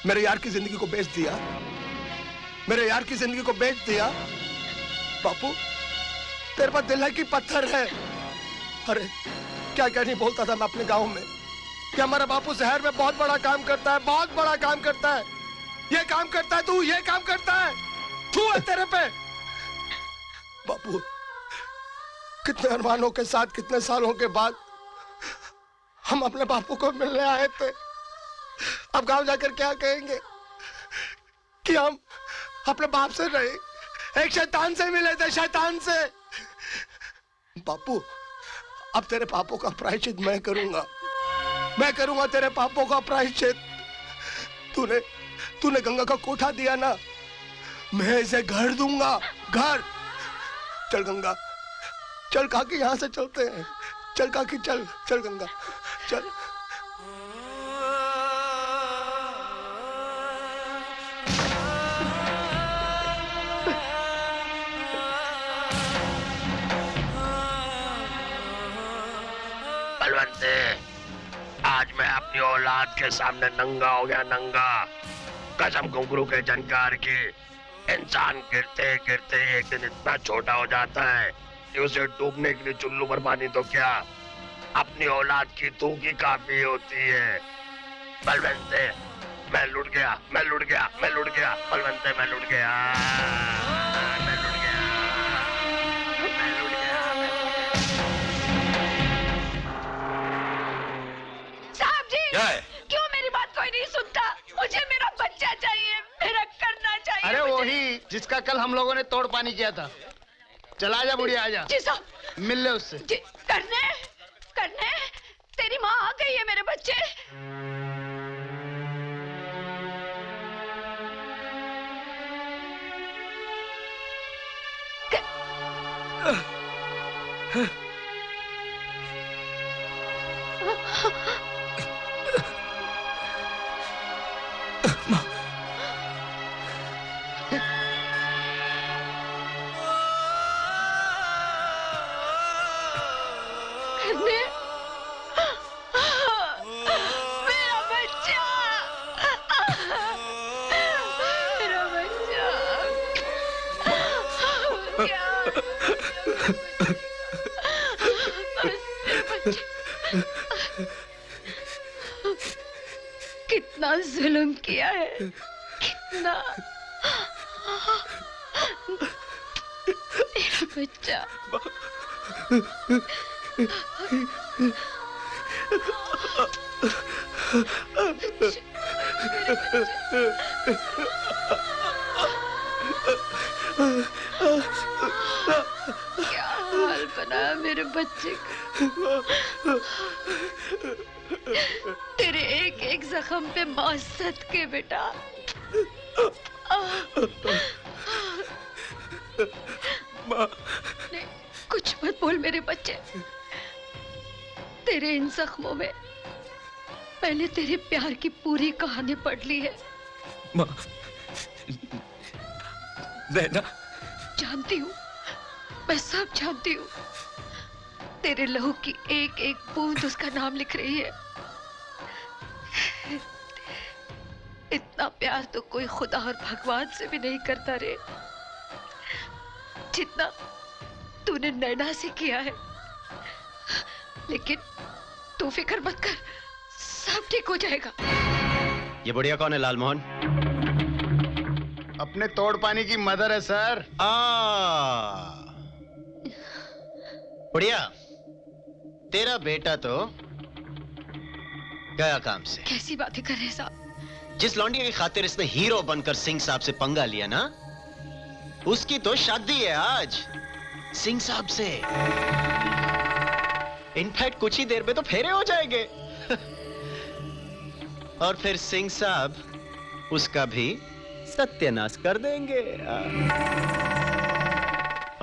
मेरे यार की जिंदगी को बेच दिया? मेरे यार की जिंदगी को बेच दिया? बापू, तेरे पास दिल है कि पत्थर है? अरे क्या नहीं बोलता था मैं अपने गांव में कि हमारा बापू शहर में बहुत बड़ा काम करता है, बहुत बड़ा काम करता है। ये काम करता है, तू ये काम करता है, छू है तेरे पे। बापू, कितने अरमानों के साथ कितने सालों के बाद हम अपने बापू को मिलने आए थे। अब गांव जाकर क्या कहेंगे कि हम अपने बाप से नहीं, एक शैतान से मिले थे, शैतान से। बापू, अब तेरे पापों का प्रायश्चित मैं करूंगा तेरे पापों का प्रायश्चित। तूने गंगा का कोठा दिया ना, मैं इसे घर दूंगा, घर। चल गंगा, चल काकी, यहाँ से चलते हैं। चल काकी, चल चल गंगा, चल। बलवंते, आज मैं अपनी औलाद के सामने नंगा हो गया, नंगा। कसम घुंघरू के झनकार की। इंसान गिरते गिरते एक दिन इतना छोटा हो जाता है कि उसे डूबने के लिए चुल्लू भर पानी तो क्या, अपनी औलाद की थूकी काफी होती है। बलवंते, मैं लुट गया बलवंते, मैं लुट गया। साहब जी, क्या है? क्यों मेरी बात कोई नहीं सुनता? मुझे मेरा बच्चा चाहिए, मेरा करना चाहिए। अरे वही जिसका कल हम लोगों ने तोड़ पानी किया था। चला जा बुढ़िया, आजा। जी साहब, मिल ले उससे। करने तेरी माँ आ गई है मेरे बच्चे। मेरा बच्चा, मेरा बच्चा, कितना जुल्म किया है, कितना। मेरा बच्चा, क्या हाल बना मेरे बच्चे का। तेरे एक एक जख्म पे मौत सदके बेटा। नहीं, कुछ मत बोल मेरे बच्चे। तेरे इन जख्मों में मैंने तेरे प्यार की पूरी कहानी पढ़ ली है। माँ, नैना, जानती हूँ, मैं सब जानती हूँ। तेरे लहू की एक एक बूंद उसका नाम लिख रही है। इतना प्यार तो कोई खुदा और भगवान से भी नहीं करता रे, जितना तूने नैना से किया है। लेकिन तू फिक्र मत कर, सब ठीक हो जाएगा। ये बुढ़िया कौन है लालमोहन? अपने तोड़ पानी की मदर है सर। बुढ़िया, तेरा बेटा तो गया काम से। कैसी बातें कर रहे साहब? जिस लौंडी की खातिर इसने हीरो बनकर सिंह साहब से पंगा लिया ना, उसकी तो शादी है आज सिंह साहब से। इनफैक्ट कुछ ही देर में तो फेरे हो जाएंगे। और फिर सिंह साहब उसका भी सत्यानाश कर देंगे।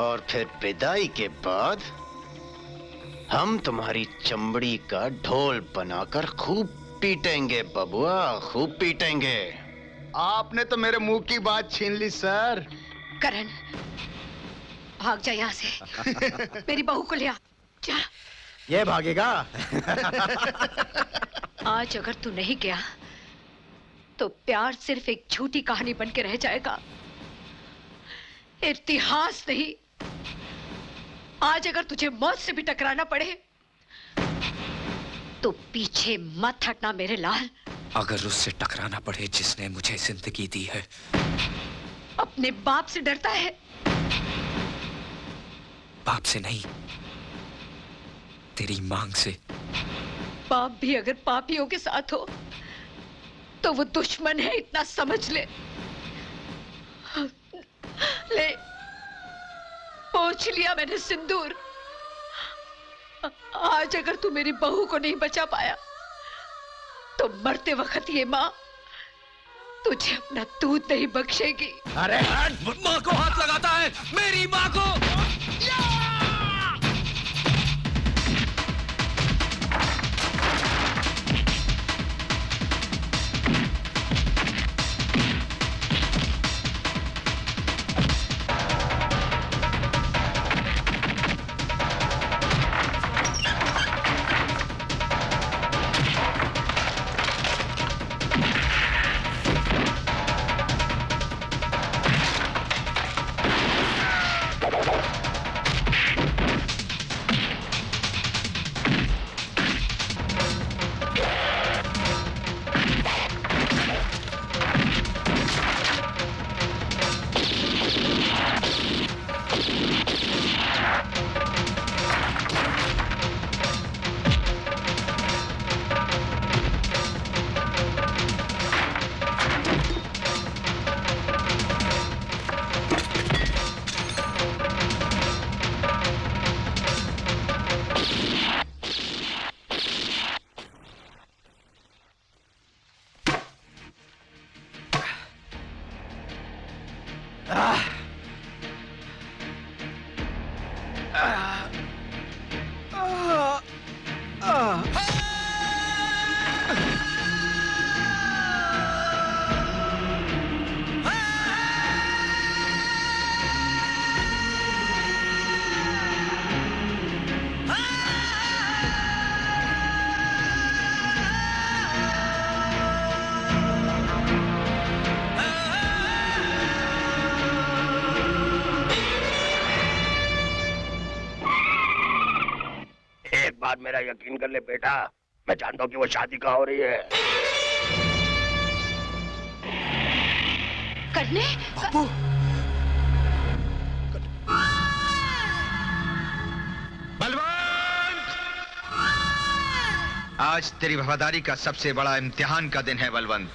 और फिर विदाई के बाद हम तुम्हारी चमड़ी का ढोल बनाकर खूब पीटेंगे बबुआ, खूब पीटेंगे। आपने तो मेरे मुंह की बात छीन ली सर। करण, भाग जा यहाँ से। मेरी बहू को ले आ, जा। ये भागेगा? आज अगर तू नहीं गया तो प्यार सिर्फ एक झूठी कहानी बन के रह जाएगा, इतिहास नहीं। आज अगर तुझे मौत से भी टकराना पड़े तो पीछे मत हटना मेरे लाल। अगर उससे टकराना पड़े जिसने मुझे जिंदगी दी है। अपने बाप से डरता है? बाप से नहीं, तेरी मांग से। पाप भी अगर पापियों के साथ हो तो वो दुश्मन है, इतना समझ ले। ले, पोंछ लिया मैंने सिंदूर। आज अगर तू मेरी बहू को नहीं बचा पाया तो मरते वक्त ये माँ तुझे अपना दूध नहीं बख्शेगी। अरे माँ को हाथ लगाता है, मेरी माँ को। मेरा यकीन कर ले बेटा, मैं जानता हूँ कि वो शादी कहाँ हो रही है। करने बापू, बलवंत, आज तेरी वफादारी का सबसे बड़ा इम्तिहान का दिन है बलवंत।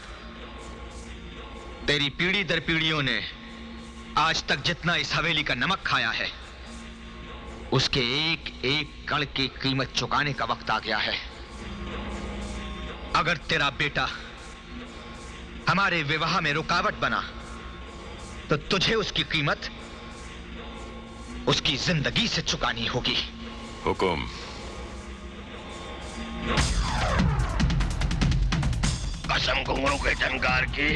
तेरी पीढ़ी दर पीढ़ियों ने आज तक जितना इस हवेली का नमक खाया है उसके एक एक कण की कीमत चुकाने का वक्त आ गया है। अगर तेरा बेटा हमारे विवाह में रुकावट बना तो तुझे उसकी कीमत उसकी जिंदगी से चुकानी होगी। हुकुम। कसम घुंघरू के झनकार की,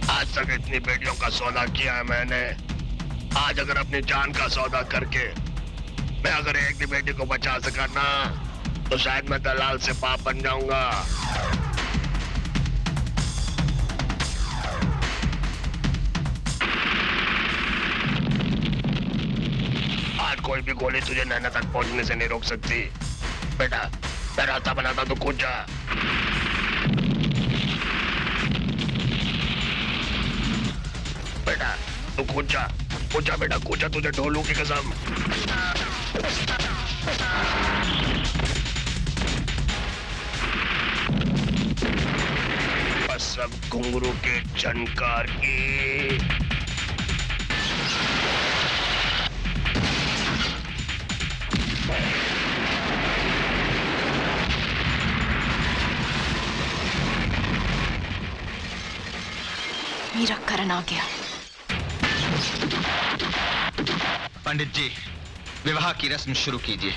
आज तक इतनी बेटियों का सौदा किया है मैंने। आज अगर अपनी जान का सौदा करके मैं अगर एक भी बेटी को बचा सका ना तो शायद मैं दलाल से पाप बन जाऊंगा। आज कोई भी गोली तुझे नैना तक पहुंचने से नहीं रोक सकती। बेटा, मैं रास्ता बनाता तो कूद जा। बेटा तू कूद जा बेटा, कूद जा, तुझे ढोलू की कसम। कसम घुंघरू के झनकार की। मेरा करण आ गया। पंडित जी, विवाह की रस्म शुरू कीजिए।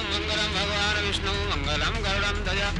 मंगलम भगवान विष्णु मंगलम गरुड़म ध्वजा।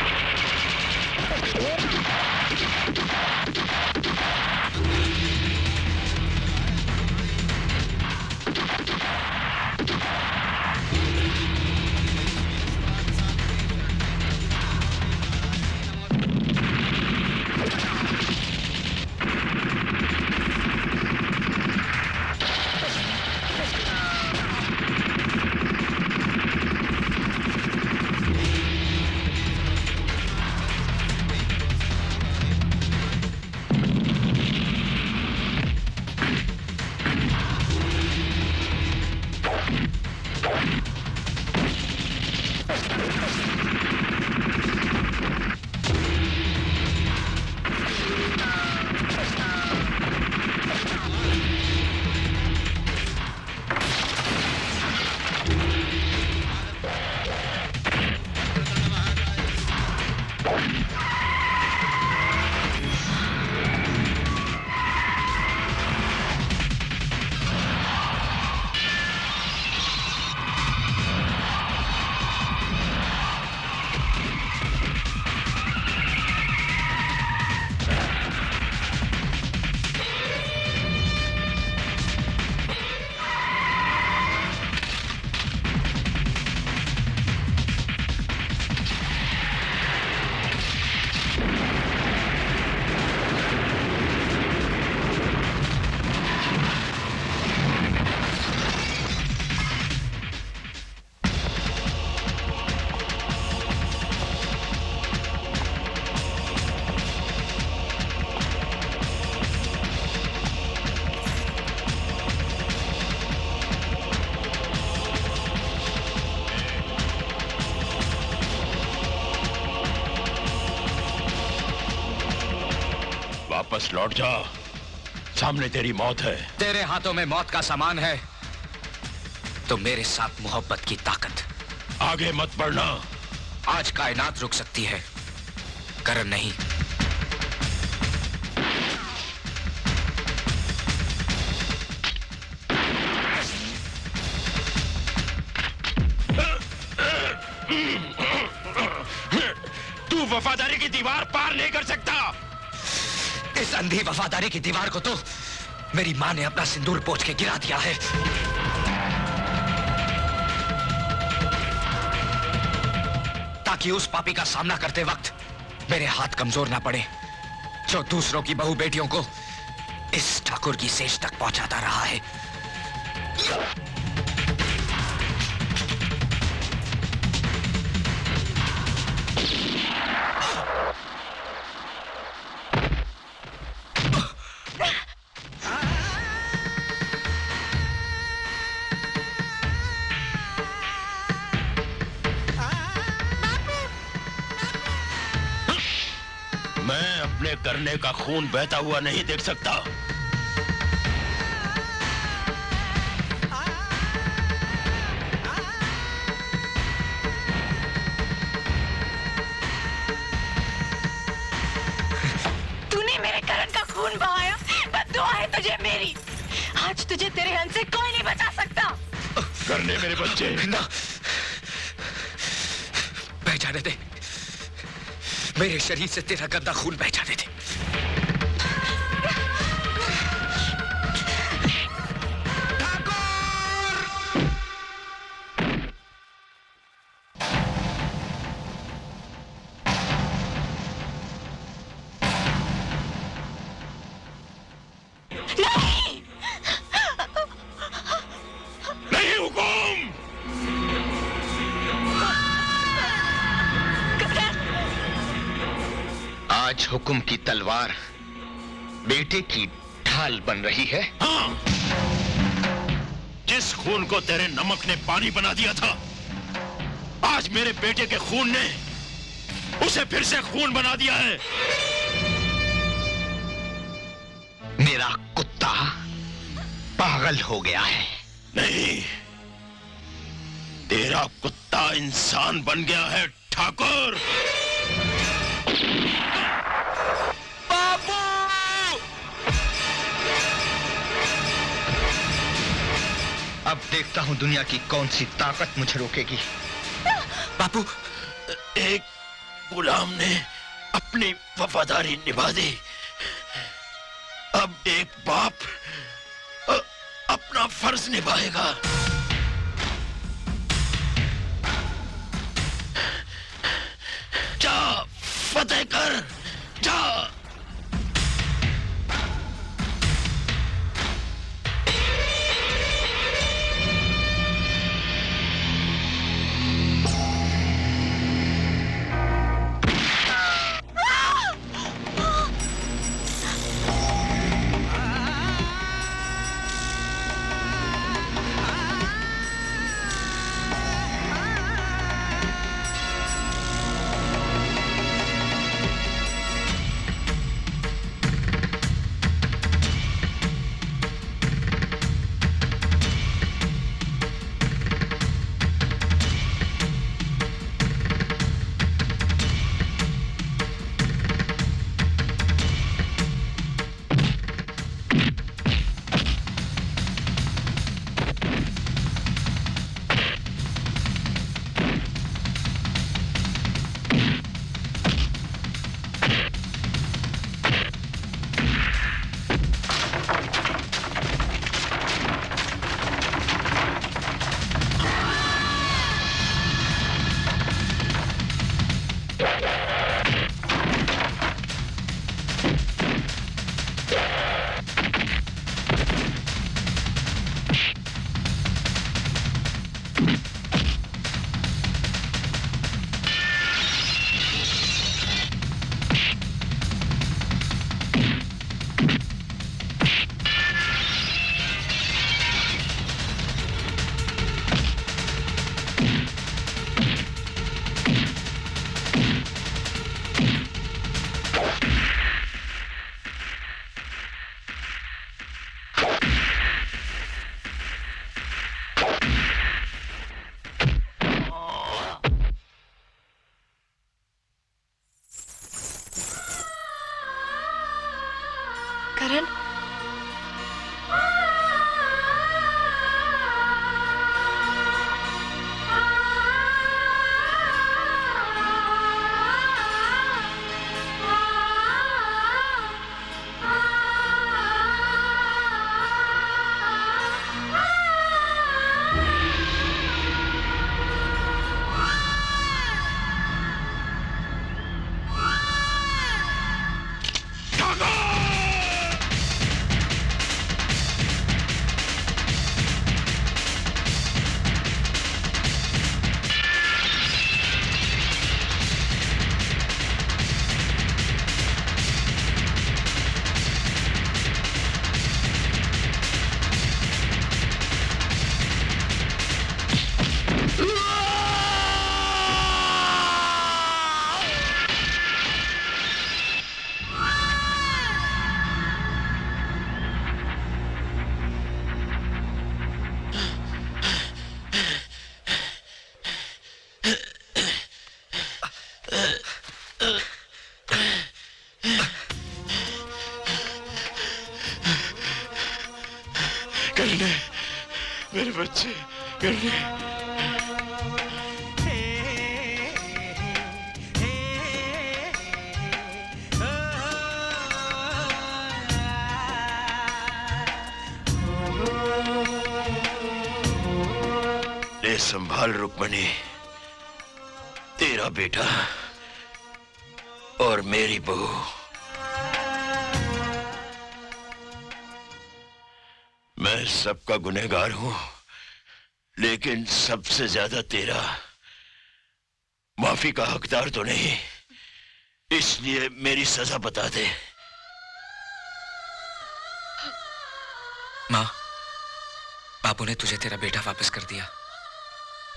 वापस लौट जा। सामने तेरी मौत है। तेरे हाथों में मौत का सामान है तो मेरे साथ मोहब्बत की ताकत। आगे मत बढ़ना। आज कायनात रुक सकती है, करण नहीं। तू वफादारी की दीवार पार नहीं कर सकता। इस अंधी वफादारी की दीवार को तो मेरी मां ने अपना सिंदूर पोंछ के गिरा दिया है। ताकि उस पापी का सामना करते वक्त मेरे हाथ कमजोर ना पड़े, जो दूसरों की बहू बेटियों को इस ठाकुर की सेज तक पहुंचाता रहा है। मैं अपने करने का खून बहता हुआ नहीं देख सकता। तूने मेरे करण का खून बहाया, बद्दुआ है तुझे मेरी। आज तुझे तेरे हंस से कोई नहीं बचा सकता। करने मेरे बच्चे ना, बह जाने दे। मेरे शरीर से तेरा गंदा खून बह जाने दे। नहीं हुकुम। आज हुकुम की तलवार बेटे की ढाल बन रही है। हाँ। जिस खून को तेरे नमक ने पानी बना दिया था, आज मेरे बेटे के खून ने उसे फिर से खून बना दिया है। मेरा कुत्ता पागल हो गया है। नहीं, तेरा कुत्ता इंसान बन गया है ठाकुर। अब देखता हूं दुनिया की कौन सी ताकत मुझे रोकेगी। बापू, एक गुलाम ने अपनी वफादारी निभा दी। अब एक बाप अपना फर्ज निभाएगा। जा, फतेह कर, जा। करने मेरे बच्चे करने। ले संभाल रुक्मणी, तेरा बेटा और मेरी बहू। मैं सबका गुनहगार हूं, लेकिन सबसे ज्यादा तेरा। माफी का हकदार तो नहीं, इसलिए मेरी सजा बता दे। माँ, बाबू ने तुझे तेरा बेटा वापस कर दिया।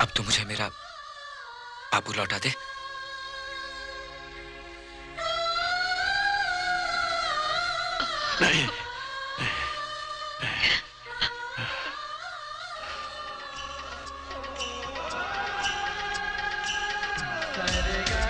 अब तू मुझे मेरा बाबू लौटा दे। नहीं, करेगा